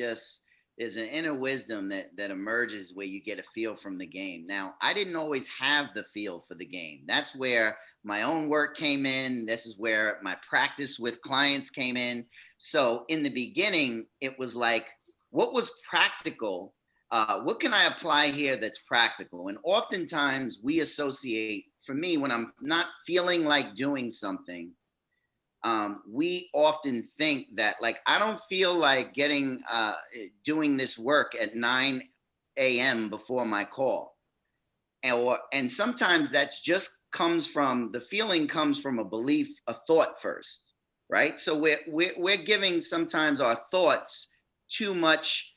an inner wisdom that emerges where you get a feel from the game. Now, I didn't always have the feel for the game. That's where my own work came in. This is where my practice with clients came in. So in the beginning, it was like, what was practical? What can I apply here that's practical? And oftentimes we associate, for me, when I'm not feeling like doing something, we often think that, like, I don't feel like doing this work at 9 a.m. before my call. And sometimes that's just the feeling comes from a belief, a thought first, right? So we're giving sometimes our thoughts too much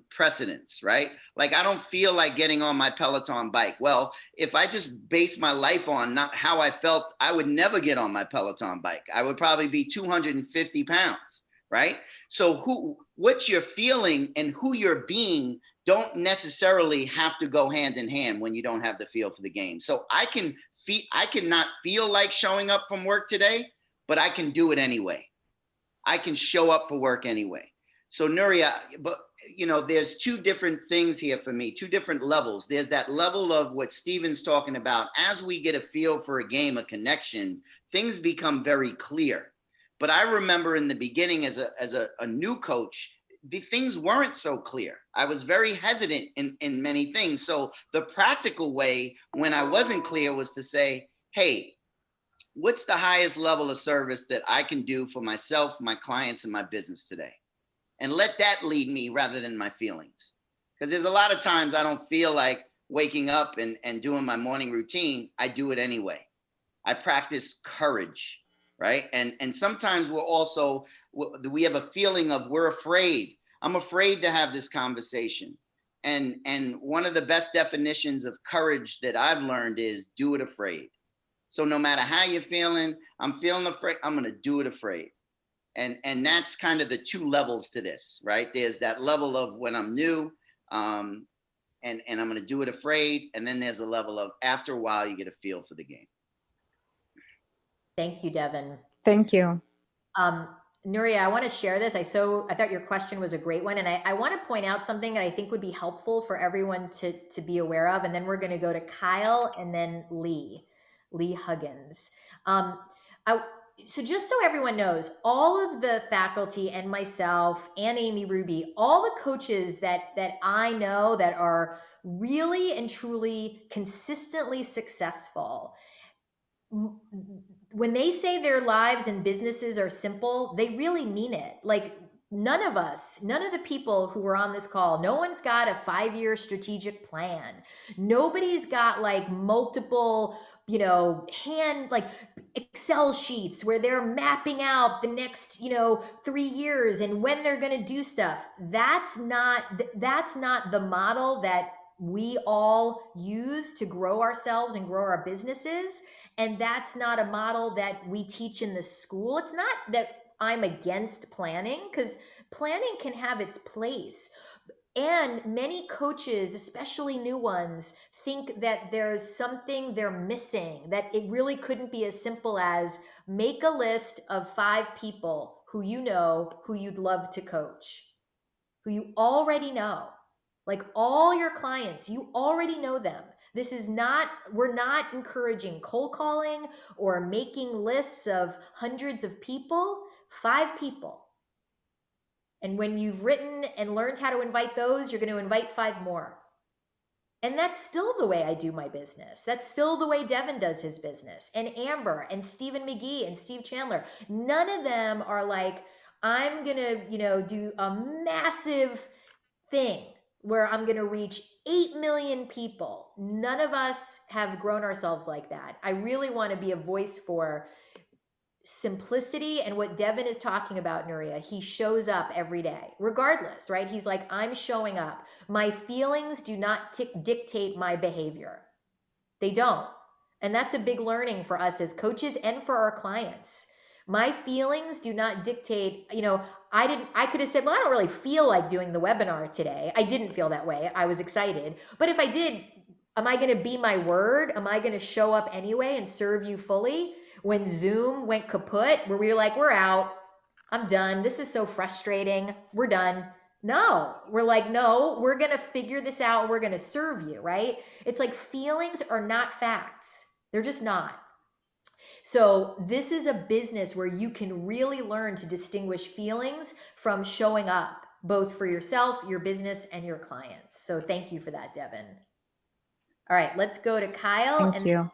precedence, right? Like, I don't feel like getting on my Peloton bike. Well, if I just base my life on not how I felt, I would never get on my Peloton bike. I would probably be 250 pounds, right? So what you're feeling and who you're being don't necessarily have to go hand in hand when you don't have the feel for the game. So I cannot feel like showing up from work today, but I can do it anyway. I can show up for work anyway. So Nuria, but there's two different things here for me, two different levels. There's that level of what Stephen's talking about. As we get a feel for a game, a connection, things become very clear. But I remember in the beginning as a new coach, the things weren't so clear. I was very hesitant in many things. So the practical way when I wasn't clear was to say, hey, what's the highest level of service that I can do for myself, my clients, and my business today? And let that lead me rather than my feelings. Because there's a lot of times I don't feel like waking up and doing my morning routine. I do it anyway. I practice courage, right? And sometimes we have a feeling of we're afraid. I'm afraid to have this conversation. And one of the best definitions of courage that I've learned is do it afraid. So no matter how you're feeling, I'm feeling afraid, I'm going to do it afraid. And that's kind of the two levels to this, right? There's that level of when I'm new, and I'm going to do it afraid. And then there's a level of after a while, you get a feel for the game. Thank you, Devin. Thank you. Nuria, I want to share this. I thought your question was a great one. And I want to point out something that I think would be helpful for everyone to be aware of. And then we're going to go to Kyle and then Lee Huggins. So just so everyone knows, all of the faculty and myself and Amy Ruby, all the coaches that I know that are really and truly consistently successful, when they say their lives and businesses are simple, they really mean it. Like, none of the people who are on this call, no one's got a 5-year strategic plan. Nobody's got like multiple, Excel sheets where they're mapping out the next, 3 years and when they're going to do stuff. That's not the model that we all use to grow ourselves and grow our businesses. And that's not a model that we teach in the school. It's not that I'm against planning, because planning can have its place. And many coaches, especially new ones, think that there's something they're missing, that it really couldn't be as simple as make a list of 5 people who you know who you'd love to coach, who you already know. Like all your clients, you already know them. We're not encouraging cold calling or making lists of hundreds of people, 5 people. And when you've written and learned how to invite those, you're going to invite 5 more. And that's still the way I do my business. That's still the way Devin does his business. And Amber and Stephen McGee and Steve Chandler. None of them are like, I'm going to, do a massive thing where I'm going to reach 8 million people. None of us have grown ourselves like that. I really want to be a voice for simplicity and what Devin is talking about, Nuria. He shows up every day, regardless, right? He's like, I'm showing up. My feelings do not dictate my behavior. They don't. And that's a big learning for us as coaches and for our clients. My feelings do not dictate, I could have said, well, I don't really feel like doing the webinar today. I didn't feel that way. I was excited. But if I did, am I going to be my word? Am I going to show up anyway and serve you fully? When Zoom went kaput, where we were like, we're out, I'm done, this is so frustrating, we're done. No, we're like, no, we're going to figure this out. We're going to serve you, right? It's like feelings are not facts. They're just not. So this is a business where you can really learn to distinguish feelings from showing up, both for yourself, your business, and your clients. So thank you for that, Devin. All right, let's go to Kyle. Thank you.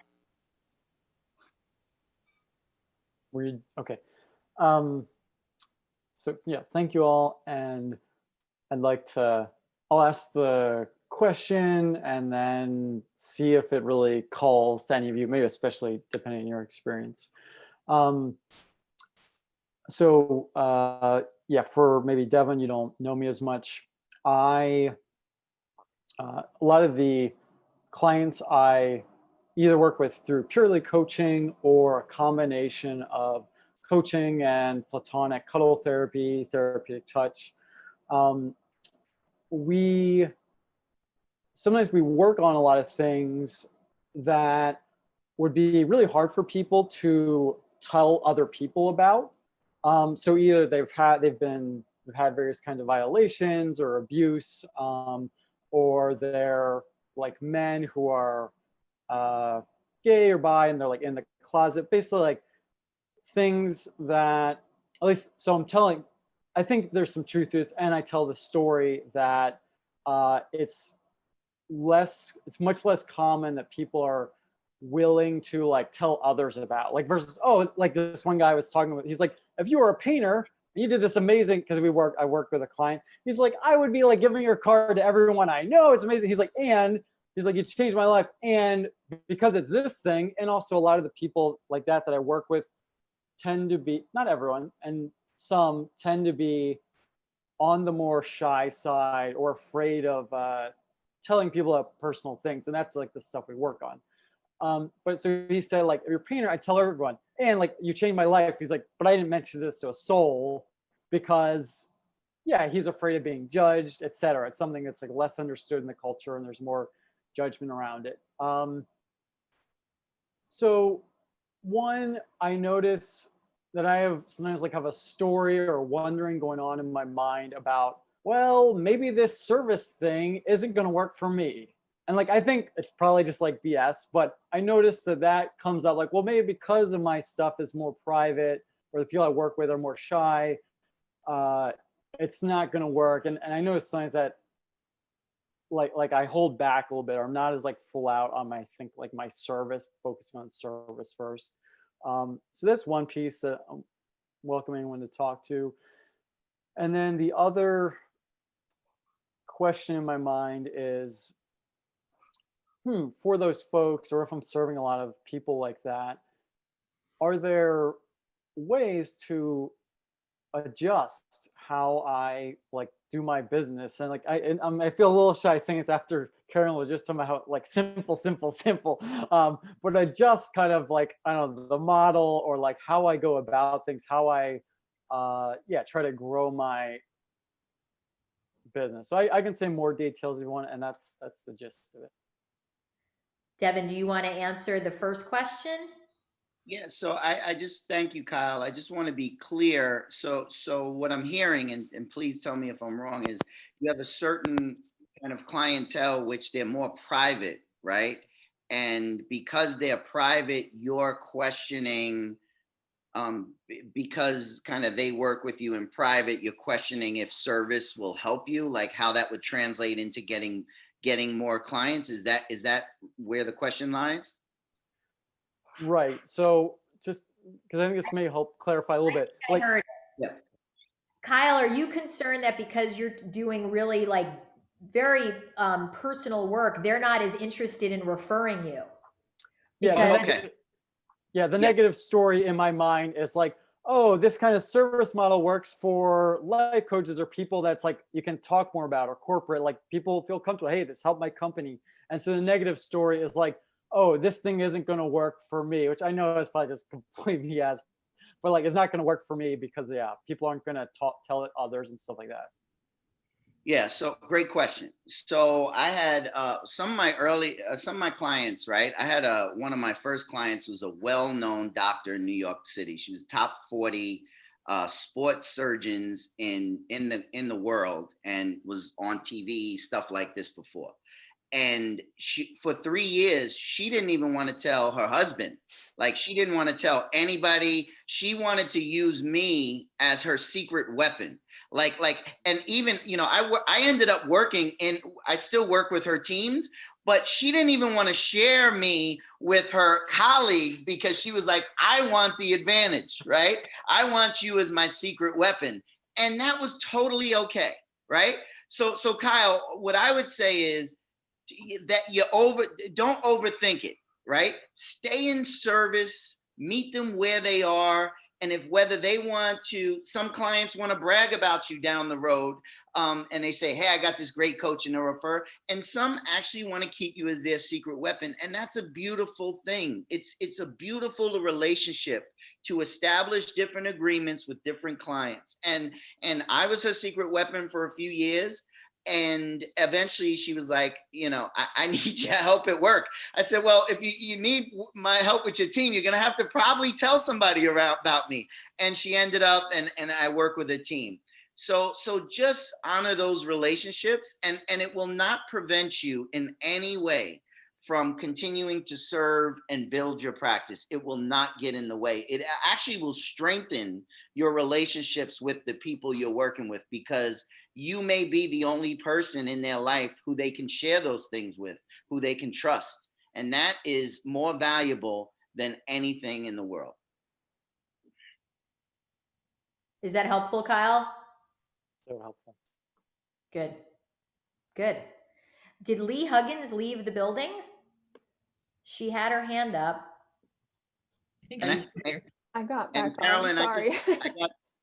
Okay. So yeah, thank you all. And I'll ask the question and then see if it really calls to any of you, maybe especially depending on your experience. Yeah, for maybe Devin, you don't know me as much. A lot of the clients I either work with through purely coaching or a combination of coaching and platonic cuddle therapy, therapeutic touch. Sometimes we work on a lot of things that would be really hard for people to tell other people about. So either they've had various kinds of violations or abuse, or they're like men who are gay or bi and they're like in the closet, basically like things that, at least, so I think there's some truth to this, and I tell the story that it's much less common that people are willing to like tell others about, like versus, oh, like this one guy I was talking about, he's like, if you were a painter and you did this amazing, because I worked with a client, he's like, I would be like giving your card to everyone I know, it's amazing. He's like, you changed my life, and because it's this thing. And also a lot of the people like that I work with tend to be, not everyone, and some tend to be on the more shy side or afraid of telling people about personal things, and that's like the stuff we work on. But so he said, like, if you're a painter, I tell everyone, and like, you changed my life. He's like, but I didn't mention this to a soul because, yeah, he's afraid of being judged, etc. It's something that's like less understood in the culture, and there's more judgment around it. So one, I notice that I have sometimes like have a story or wondering going on in my mind about, well, maybe this service thing isn't going to work for me. And like, I think it's probably just like BS, but I noticed that comes up like, well, maybe because of my stuff is more private, or the people I work with are more shy, it's not going to work. And I notice sometimes that like I hold back a little bit, or I'm not as like full out on my service, focusing on service first. So that's one piece that I'm welcoming anyone to talk to. And then the other question in my mind is, for those folks, or if I'm serving a lot of people like that, are there ways to adjust how I like do my business? And like I feel a little shy saying this after Karen was just talking about how like simple. But adjust kind of like, I don't know, the model or like how I go about things, how I try to grow my business. So I can say more details if you want, and that's the gist of it. Devin, do you want to answer the first question? Yeah, so I just thank you, Kyle. I just want to be clear. So what I'm hearing, and please tell me if I'm wrong, is you have a certain kind of clientele which they're more private, right? And because they're private, you're questioning, because kind of they work with you in private, you're questioning if service will help you, like how that would translate into getting more clients. Is that where the question lies? Right. So just because I think this may help clarify a little bit. I heard it. Yeah. Kyle, are you concerned that because you're doing really like very personal work, they're not as interested in referring you? The negative story in my mind is like, oh, this kind of service model works for life coaches or people that's like you can talk more about, or corporate, like people feel comfortable, hey, this helped my company. And so the negative story is like, oh, this thing isn't going to work for me, which I know is probably just complete BS, but like it's not going to work for me because people aren't going to tell it others and stuff like that. Yeah, so great question. So I had some of my clients, right? I had one of my first clients was a well-known doctor in New York City. She was top 40 sports surgeons in the world, and was on TV, stuff like this before. And for 3 years, she didn't even want to tell her husband. Like, she didn't want to tell anybody. She wanted to use me as her secret weapon. And even, I ended up I still work with her teams, but she didn't even want to share me with her colleagues because she was like, I want the advantage, right? I want you as my secret weapon. And that was totally okay, right? So Kyle, what I would say is, that don't overthink it, right? Stay in service, meet them where they are. And whether they want to, some clients want to brag about you down the road, and they say, hey, I got this great coach and they'll refer. And some actually want to keep you as their secret weapon. And that's a beautiful thing. It's a beautiful relationship to establish different agreements with different clients. And I was her secret weapon for a few years. And eventually she was like, I need your help at work. I said, well, if you need my help with your team, you're going to have to probably tell somebody about me. And she ended up, and I work with a team. So just honor those relationships, and it will not prevent you in any way from continuing to serve and build your practice. It will not get in the way. It actually will strengthen your relationships with the people you're working with, because you may be the only person in their life who they can share those things with, who they can trust. And that is more valuable than anything in the world. Is that helpful, Kyle? So helpful. Good. Did Lee Huggins leave the building? She had her hand up. I think she's here. I got back on. Carolyn, Sorry.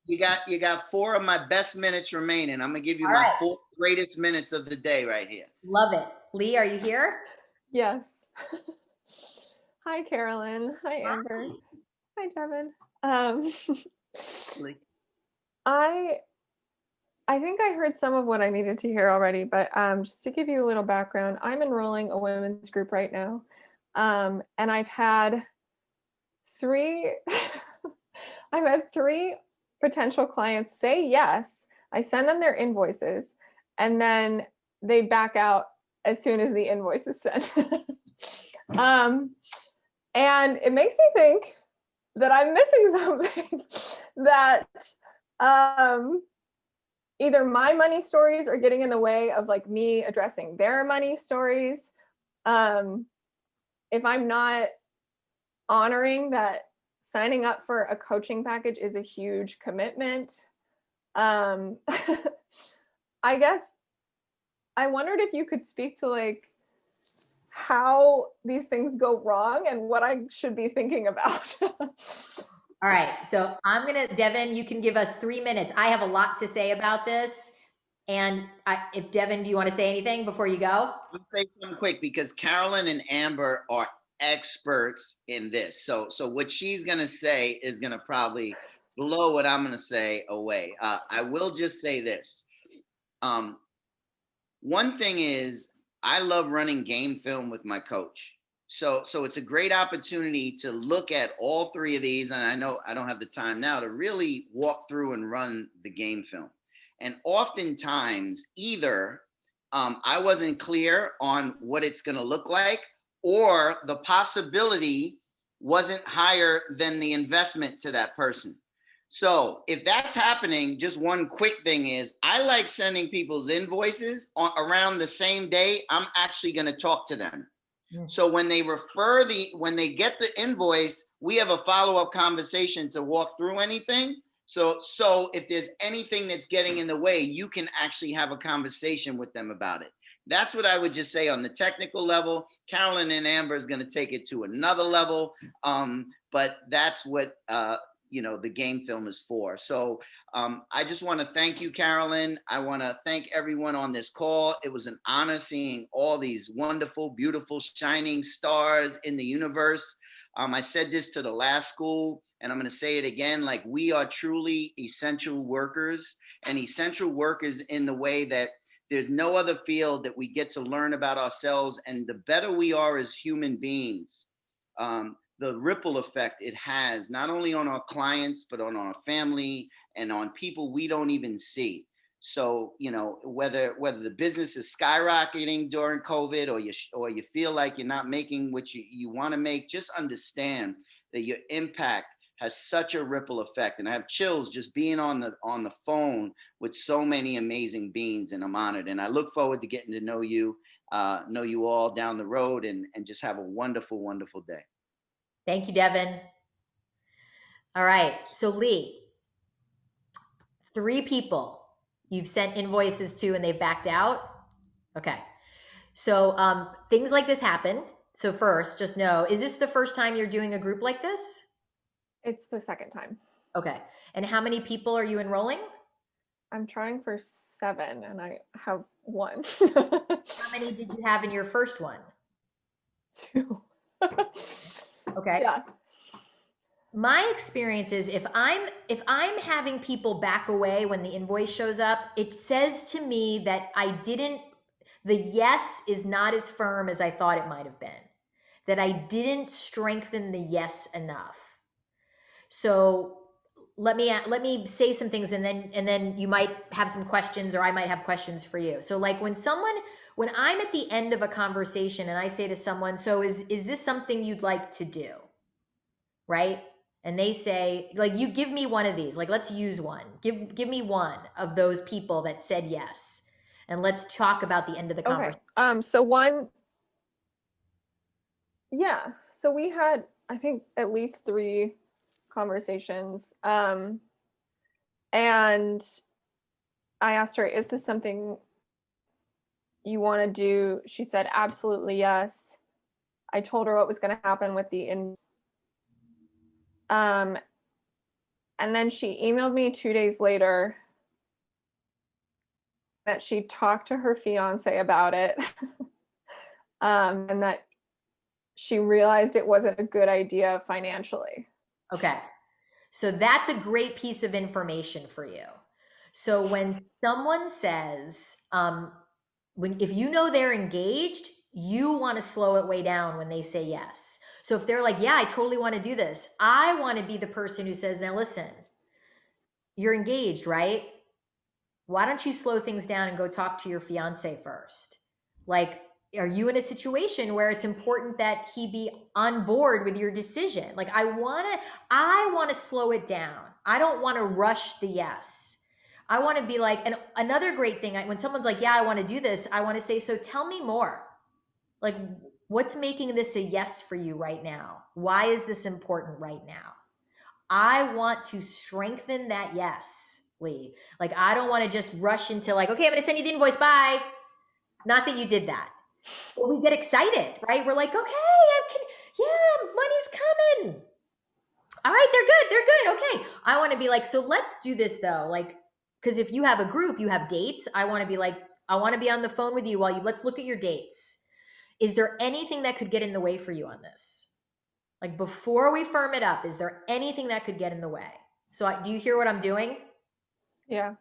You got 4 of my best minutes remaining. I'm gonna give you my 4 greatest minutes of the day right here. Love it. Lee, are you here? Yes. Hi, Carolyn. Hi, Amber. Hi, Devin. Lee. I think I heard some of what I needed to hear already, but just to give you a little background, I'm enrolling a women's group right now. And I've had 3 potential clients say yes. I send them their invoices, and then they back out as soon as the invoice is sent. And it makes me think that I'm missing something, that either my money stories are getting in the way of like me addressing their money stories. If I'm not honoring that signing up for a coaching package is a huge commitment. I guess I wondered if you could speak to like how these things go wrong and what I should be thinking about. All right, so Devin, you can give us 3 minutes. I have a lot to say about this. And if Devin, do you want to say anything before you go? I'll say something quick because Carolyn and Amber are experts in this. So what she's going to say is going to probably blow what I'm going to say away. I will just say this. One thing is I love running game film with my coach. So it's a great opportunity to look at all three of these. And I know I don't have the time now to really walk through and run the game film. And oftentimes either I wasn't clear on what it's going to look like, or the possibility wasn't higher than the investment to that person. So if that's happening, just one quick thing is I like sending people's invoices around the same day I'm actually going to talk to them. So when they when they get the invoice, we have a follow-up conversation to walk through anything. So if there's anything that's getting in the way, you can actually have a conversation with them about it. That's what I would just say on the technical level. Carolyn and Amber is going to take it to another level. But that's what, the game film is for. So I just want to thank you, Carolyn. I want to thank everyone on this call. It was an honor seeing all these wonderful, beautiful, shining stars in the universe. I said this to the last school, and I'm going to say it again, like we are truly essential workers, and essential workers in the way that there's no other field that we get to learn about ourselves. And the better we are as human beings, the ripple effect it has, not only on our clients, but on our family and on people we don't even see. So, whether the business is skyrocketing during COVID or you feel like you're not making what you want to make, just understand that your impact has such a ripple effect. And I have chills just being on the phone with so many amazing beings, and I'm honored. And I look forward to getting to know you all down the road and just have a wonderful, wonderful day. Thank you, Devin. All right, so Lee, 3 people you've sent invoices to and they've backed out? Okay, so things like this happen. So first, just know, is this the first time you're doing a group like this? It's the second time. Okay, and how many people are you enrolling? I'm trying for 7 and I have 1. How many did you have in your first one? 2. Okay. Yeah. My experience is if I'm having people back away when the invoice shows up, it says to me that the yes is not as firm as I thought it might have been, that I didn't strengthen the yes enough. So let me say some things and then you might have some questions or I might have questions for you. So like when I'm at the end of a conversation and I say to someone, so is this something you'd like to do? Right? And they say, like, you give me one of these, like, let's use one. Give me one of those people that said yes. And let's talk about the end of the conversation. Okay. So we had, I think, at least 3 conversations. And I asked her, is this something you want to do? She said, absolutely yes. I told her what was going to happen with the and then she emailed me 2 days later that she talked to her fiance about it and that she realized it wasn't a good idea financially. Okay. So that's a great piece of information for you. So when someone says, if you know they're engaged, you want to slow it way down when they say yes. So if they're like, yeah, I totally want to do this, I want to be the person who says, now listen, you're engaged, right? Why don't you slow things down and go talk to your fiance first? Like, are you in a situation where it's important that he be on board with your decision? Like, I want to slow it down. I don't want to rush the yes. I want to be like, and another great thing, when someone's like, yeah, I want to do this, I want to say, so tell me more. Like, what's making this a yes for you right now? Why is this important right now? I want to strengthen that yes, Lee. Like, I don't want to just rush into like, okay, I'm going to send you the invoice, bye. Not that you did that. But we get excited, right? We're like, okay, yeah, money's coming. All right, they're good. Okay. I want to be like, so let's do this though. Like, because if you have a group, you have dates. I want to be like, I want to be on the phone with you while let's look at your dates. Is there anything that could get in the way for you on this? Like before we firm it up, is there anything that could get in the way? So do you hear what I'm doing? Yeah.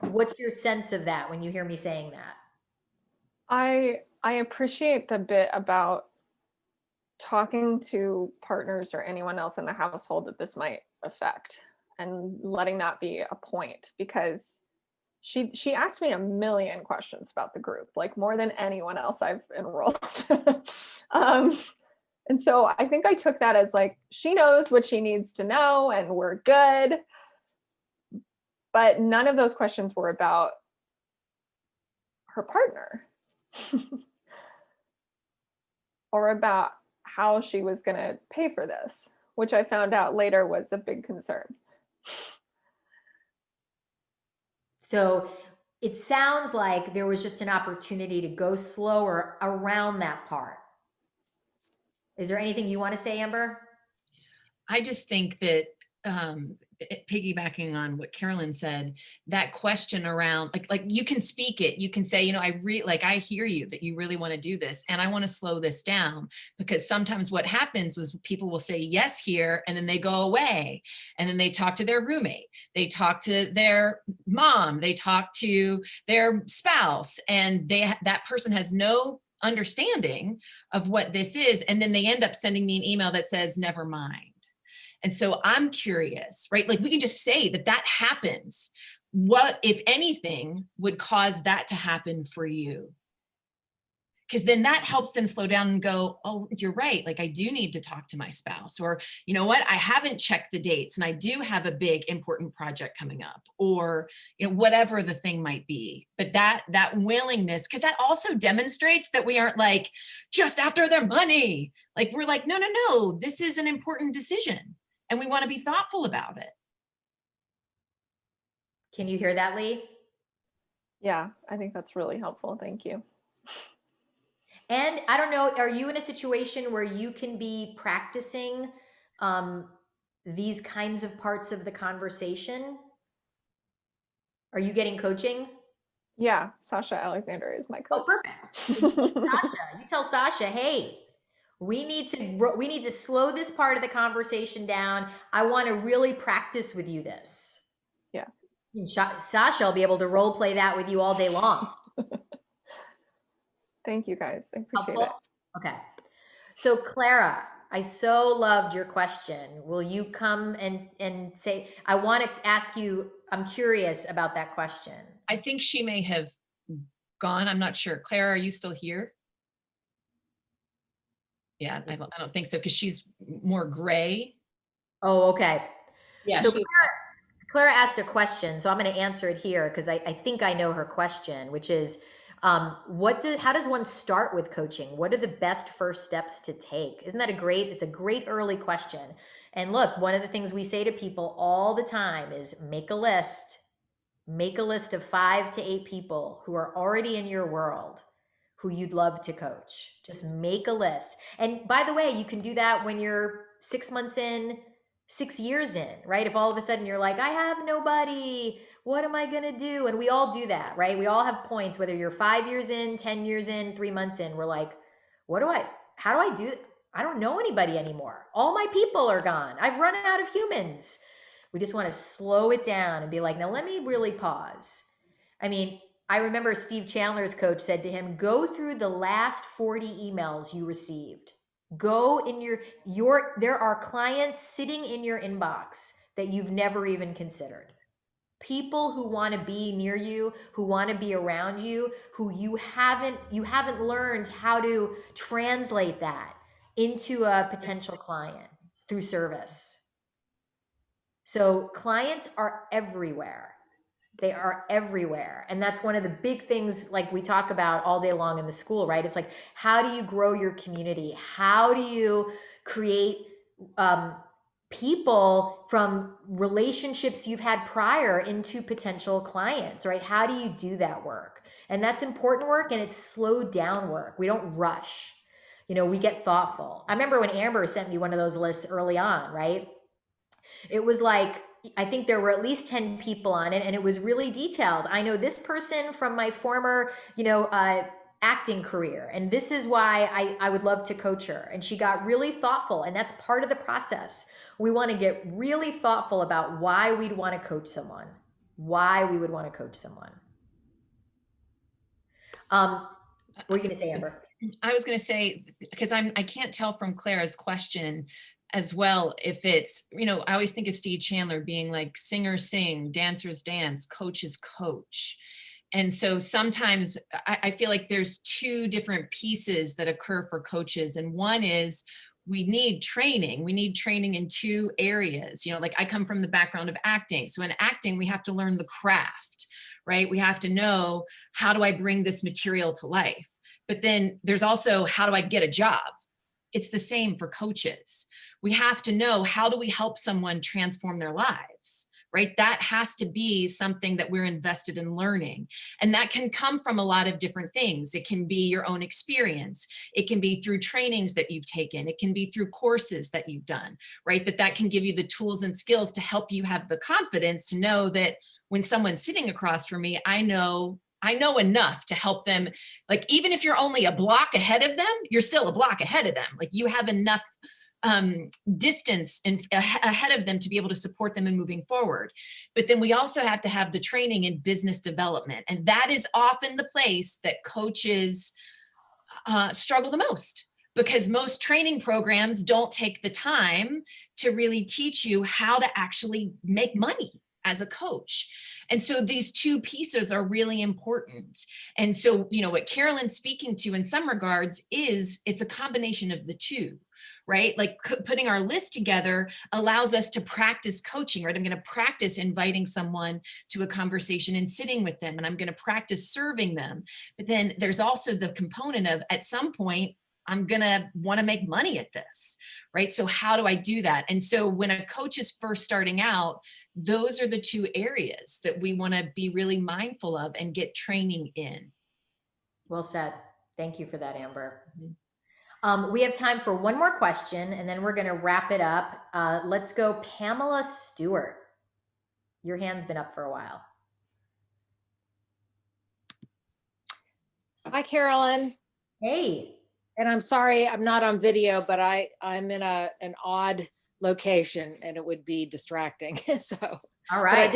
What's your sense of that when you hear me saying that? I appreciate the bit about talking to partners or anyone else in the household that this might affect and letting that be a point, because she asked me a million questions about the group, like more than anyone else I've enrolled. And so I think I took that as like, she knows what she needs to know and we're good. But none of those questions were about her partner or about how she was going to pay for this, which I found out later was a big concern. So it sounds like there was just an opportunity to go slower around that part. Is there anything you want to say, Amber? I just think that piggybacking on what Carolyn said, that question around like you can speak it, you can say, you know, I hear you that you really want to do this and I want to slow this down, because sometimes what happens is people will say yes here and then they go away and then they talk to their roommate, they talk to their mom, they talk to their spouse, and that person has no understanding of what this is, and then they end up sending me an email that says never mind. And so I'm curious, right? Like we can just say that happens. What, if anything, would cause that to happen for you? Because then that helps them slow down and go, oh, you're right. Like I do need to talk to my spouse, or you know what? I haven't checked the dates and I do have a big important project coming up, or you know, whatever the thing might be. But that willingness, because that also demonstrates that we aren't like just after their money. Like we're like, no, this is an important decision. And we want to be thoughtful about it. Can you hear that, Lee? Yeah, I think that's really helpful. Thank you. And I don't know, are you in a situation where you can be practicing these kinds of parts of the conversation? Are you getting coaching? Yeah, Sasha Alexander is my coach. Oh, perfect. You tell Sasha, hey, we need to slow this part of the conversation down. I want to really practice with you this. Yeah. And Sasha will be able to role play that with you all day long. Thank you guys. I appreciate it. Okay. So Clara, I so loved your question. Will you come and say, I want to ask you, I'm curious about that question. I think she may have gone. I'm not sure. Clara, are you still here? Yeah, I don't think so, because she's more gray. Oh, okay. Yeah. So Clara asked a question, so I'm going to answer it here because I think I know her question, which is, how does one start with coaching? What are the best first steps to take? Isn't that it's a great early question. And look, one of the things we say to people all the time is make a list of 5 to 8 people who are already in your world who you'd love to coach. Just make a list. And by the way, you can do that when you're 6 months in, 6 years in, right? If all of a sudden you're like, I have nobody, what am I going to do? And we all do that, right? We all have points, whether you're 5 years in, 10 years in, 3 months in, we're like, how do I do it? I don't know anybody anymore. All my people are gone. I've run out of humans. We just want to slow it down and be like, now let me really pause. I mean, I remember Steve Chandler's coach said to him, go through the last 40 emails you received. Go in there are clients sitting in your inbox that you've never even considered. People who want to be near you, who want to be around you, who you haven't learned how to translate that into a potential client through service. So clients are everywhere. They are everywhere. And that's one of the big things like we talk about all day long in the school, right? It's like, how do you grow your community? How do you create people from relationships you've had prior into potential clients, right? How do you do that work? And that's important work, and it's slowed down work. We don't rush. You know, we get thoughtful. I remember when Amber sent me one of those lists early on, right? It was like, I think there were at least 10 people on it, and it was really detailed. I know this person from my former, acting career, and this is why I would love to coach her. And she got really thoughtful, and that's part of the process. We want to get really thoughtful about why we'd want to coach someone, why we would want to coach someone. What were you going to say, Amber? I was going to say, because I can't tell from Clara's question as well if it's, I always think of Steve Chandler being like singers sing, dancers dance, coaches coach. And so sometimes I feel like there's two different pieces that occur for coaches. And one is we need training. We need training in two areas. Like I come from the background of acting. So in acting, we have to learn the craft, right? We have to know, how do I bring this material to life? But then there's also, how do I get a job? It's the same for coaches. We have to know, how do we help someone transform their lives, right? That has to be something that we're invested in learning. And that can come from a lot of different things. It can be your own experience. It can be through trainings that you've taken. It can be through courses that you've done, right? That can give you the tools and skills to help you have the confidence to know that when someone's sitting across from me, I know enough to help them. Like, even if you're only a block ahead of them, you're still a block ahead of them. Like, you have enough distance ahead of them to be able to support them in moving forward. But then we also have to have the training in business development. And that is often the place that coaches struggle the most, because most training programs don't take the time to really teach you how to actually make money as a coach. And so these two pieces are really important. And so, what Carolyn's speaking to in some regards is it's a combination of the two, right? Like putting our list together allows us to practice coaching, right? I'm going to practice inviting someone to a conversation and sitting with them, and I'm going to practice serving them. But then there's also the component of, at some point, I'm going to want to make money at this, right? So how do I do that? And so when a coach is first starting out, those are the two areas that we want to be really mindful of and get training in. Well said. Thank you for that, Amber. Mm-hmm. We have time for one more question, and then we're going to wrap it up. Let's go, Pamela Stewart. Your hand's been up for a while. Hi, Carolyn. Hey. And I'm sorry I'm not on video, but I'm in an odd location and it would be distracting. So, all right. I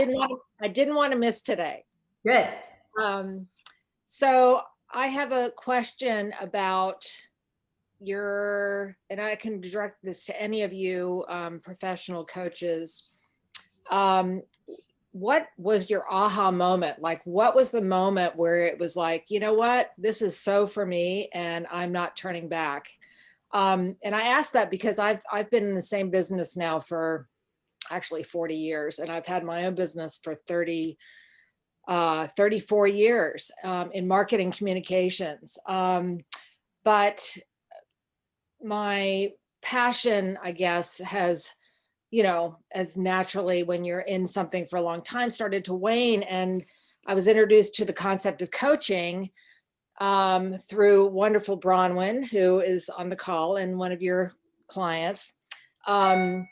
didn't want to miss today. Good. So I have a question about and I can direct this to any of you professional coaches. What was your aha moment? Like, what was the moment where it was like, you know what, this is so for me and I'm not turning back? And I asked that because I've been in the same business now for actually 40 years, and I've had my own business for 34 years in marketing communications. But my passion, I guess, has, as naturally when you're in something for a long time, started to wane. And I was introduced to the concept of coaching through wonderful Bronwyn, who is on the call and one of your clients. And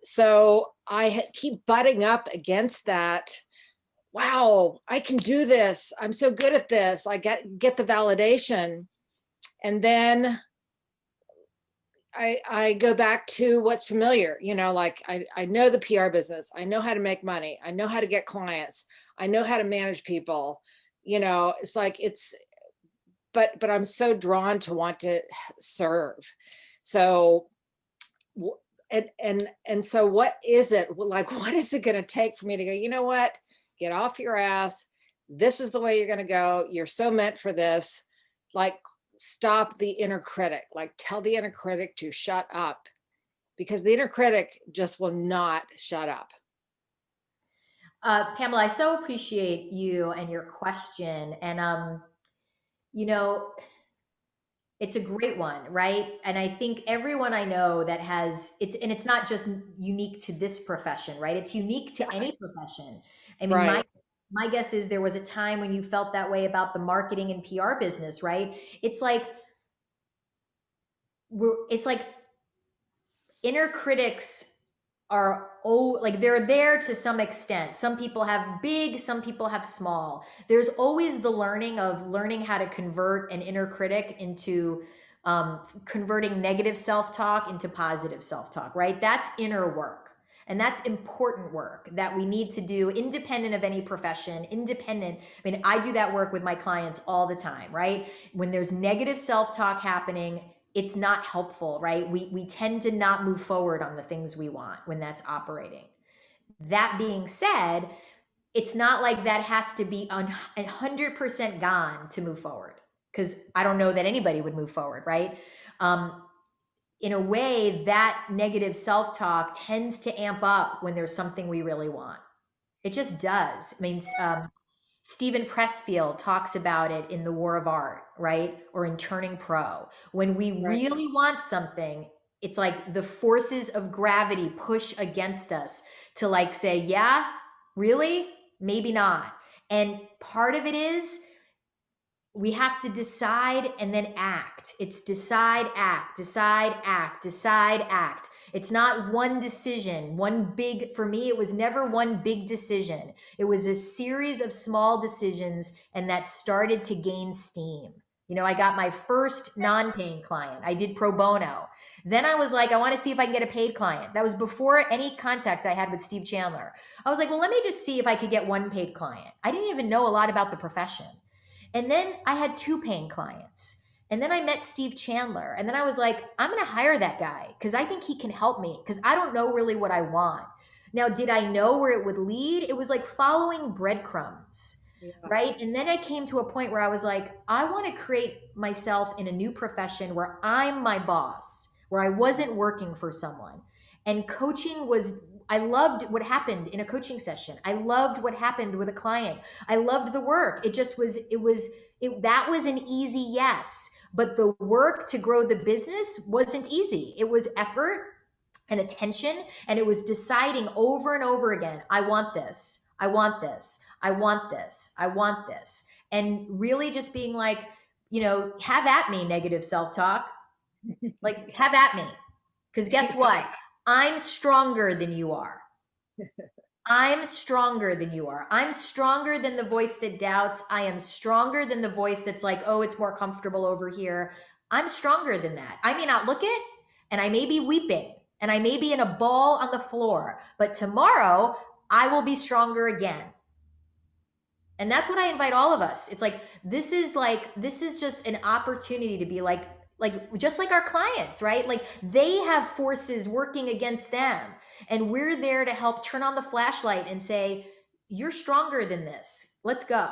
so I keep butting up against that. Wow, I can do this. I'm so good at this. I get the validation. And then I go back to what's familiar, like I know the PR business. I know how to make money. I know how to get clients. I know how to manage people. It's like but I'm so drawn to want to serve. So, and so what is it like, what is it going to take for me to go, you know what, get off your ass. This is the way you're going to go. You're so meant for this. Like, stop the inner critic, like tell the inner critic to shut up, because the inner critic just will not shut up. Pamela, I so appreciate you and your question. And, it's a great one, right? And I think everyone I know that has it, and it's not just unique to this profession, right? It's unique to any profession. I mean, right. my guess is there was a time when you felt that way about the marketing and PR business, right? It's like inner critics are like they're there to some extent. Some people have big, some people have small. There's always the learning how to convert an inner critic into converting negative self-talk into positive self-talk, right? That's inner work. And that's important work that we need to do independent of any profession, independent. I mean, I do that work with my clients all the time, right? When there's negative self-talk happening, it's not helpful, right? We tend to not move forward on the things we want when that's operating. That being said, it's not like that has to be 100% gone to move forward, because I don't know that anybody would move forward, right? In a way, that negative self-talk tends to amp up when there's something we really want. It just does. I mean, Stephen Pressfield talks about it in The War of Art, right? Or in Turning Pro. When we really want something, it's like the forces of gravity push against us to like say, yeah, really? Maybe not. And part of it is we have to decide and then act. It's decide, act, decide, act, decide, act. It's not one decision, for me, it was never one big decision. It was a series of small decisions, and that started to gain steam. You know, I got my first non-paying client. I did pro bono. Then I was like, I want to see if I can get a paid client. That was before any contact I had with Steve Chandler. I was like, well, let me just see if I could get one paid client. I didn't even know a lot about the profession. And then I had 2 paying clients. And then I met Steve Chandler. And then I was like, I'm going to hire that guy because I think he can help me because I don't know really what I want. Now, did I know where it would lead? It was like following breadcrumbs, right? And then I came to a point where I was like, I want to create myself in a new profession where I'm my boss, where I wasn't working for someone. And coaching was, I loved what happened in a coaching session. I loved what happened with a client. I loved the work. It just was, that was an easy yes. But the work to grow the business wasn't easy. It was effort and attention, and it was deciding over and over again, I want this, I want this, I want this, I want this. And really just being like, you know, have at me, negative self-talk. Like, have at me. Because guess what? I'm stronger than you are. I'm stronger than you are. I'm stronger than the voice that doubts. I am stronger than the voice that's like, oh, it's more comfortable over here. I'm stronger than that. I may not look it, and I may be weeping, and I may be in a ball on the floor, but tomorrow I will be stronger again. And that's what I invite all of us. It's like, this is just an opportunity to be like just like our clients, right? Like they have forces working against them, and we're there to help turn on the flashlight and say, you're stronger than this. Let's go.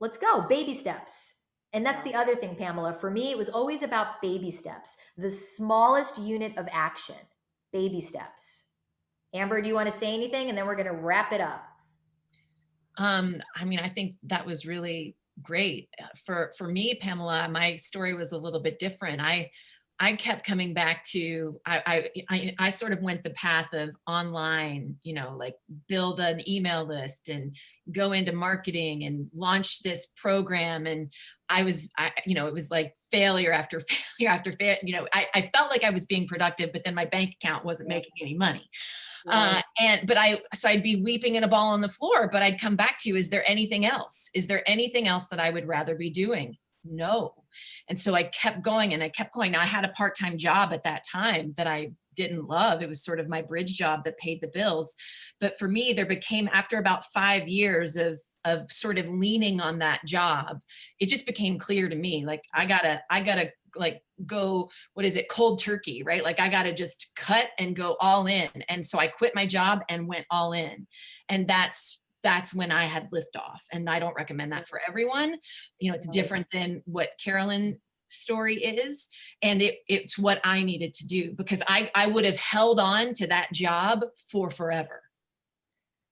Let's go. Baby steps. And that's the other thing, Pamela. For me, it was always about baby steps, the smallest unit of action, baby steps. Amber, do you want to say anything? And then we're going to wrap it up. I mean, I think that was really great. For me, Pamela, my story was a little bit different. I kept coming back to, I sort of went the path of online, you know, like build an email list and go into marketing and launch this program. And you know, it was like failure after failure after failure. You know, I felt like I was being productive, but then my bank account wasn't making any money. Right. So I'd be weeping in a ball on the floor, but I'd come back to, is there anything else? Is there anything else that I would rather be doing? No. And so I kept going and I kept going. Now I had a part-time job at that time that I didn't love. It was sort of my bridge job that paid the bills. But for me, there became, after about 5 years of sort of leaning on that job, it just became clear to me, like, I gotta like go, what is it, cold turkey, right? Like I gotta just cut and go all in. And so I quit my job and went all in. And that's when I had liftoff. And I don't recommend that for everyone. You know, it's different than what Carolyn's story is. And it's what I needed to do, because I would have held on to that job for forever.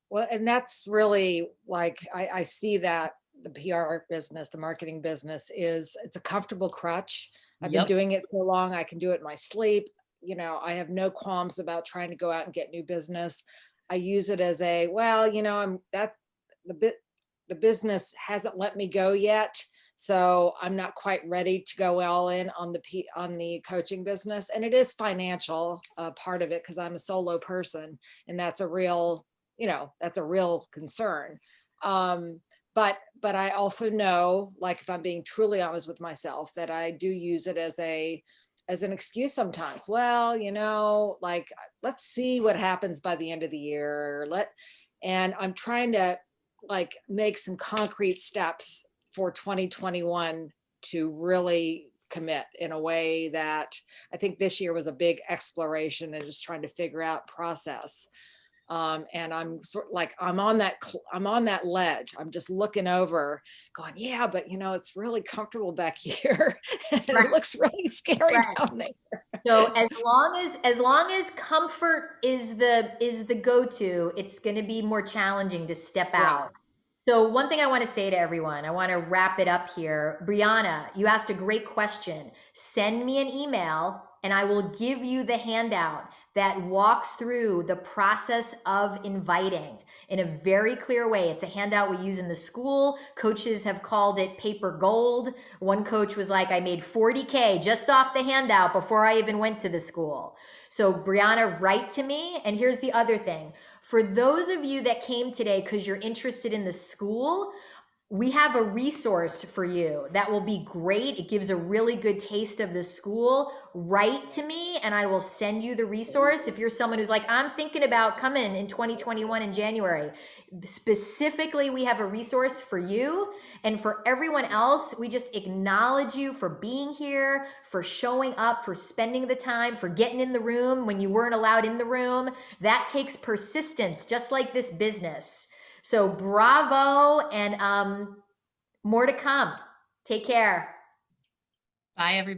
Well, and that's really like, I see that the PR business, the marketing business it's a comfortable crutch. I've been doing it so long, I can do it in my sleep. You know, I have no qualms about trying to go out and get new business. I use it as well, you know, the business hasn't let me go yet. So I'm not quite ready to go all in on the coaching business. And it is financial part of it, because I'm a solo person, and that's a real, that's a real concern. But I also know, like, if I'm being truly honest with myself, that I do use it as an excuse sometimes. Well, like, let's see what happens by the end of the year. And I'm trying to like make some concrete steps for 2021 to really commit in a way that I think this year was a big exploration and just trying to figure out process. And I'm sort of like, I'm on that ledge. I'm just looking over going, yeah, but it's really comfortable back here. And it looks really scary down there. So as long as comfort is the go-to, it's going to be more challenging to step out. So one thing I want to say to everyone, I want to wrap it up here. Brianna, you asked a great question. Send me an email and I will give you the handout that walks through the process of inviting in a very clear way. It's a handout we use in the school. Coaches have called it paper gold. One coach was like, I made 40K just off the handout before I even went to the school. So Brianna, write to me. And here's the other thing. For those of you that came today because you're interested in the school, we have a resource for you that will be great. It gives a really good taste of the school. Write to me and I will send you the resource. If you're someone who's like, I'm thinking about coming in 2021 in January, specifically, we have a resource for you. And for everyone else, we just acknowledge you for being here, for showing up, for spending the time, for getting in the room when you weren't allowed in the room. That takes persistence, just like this business. So bravo, and more to come. Take care. Bye, everybody.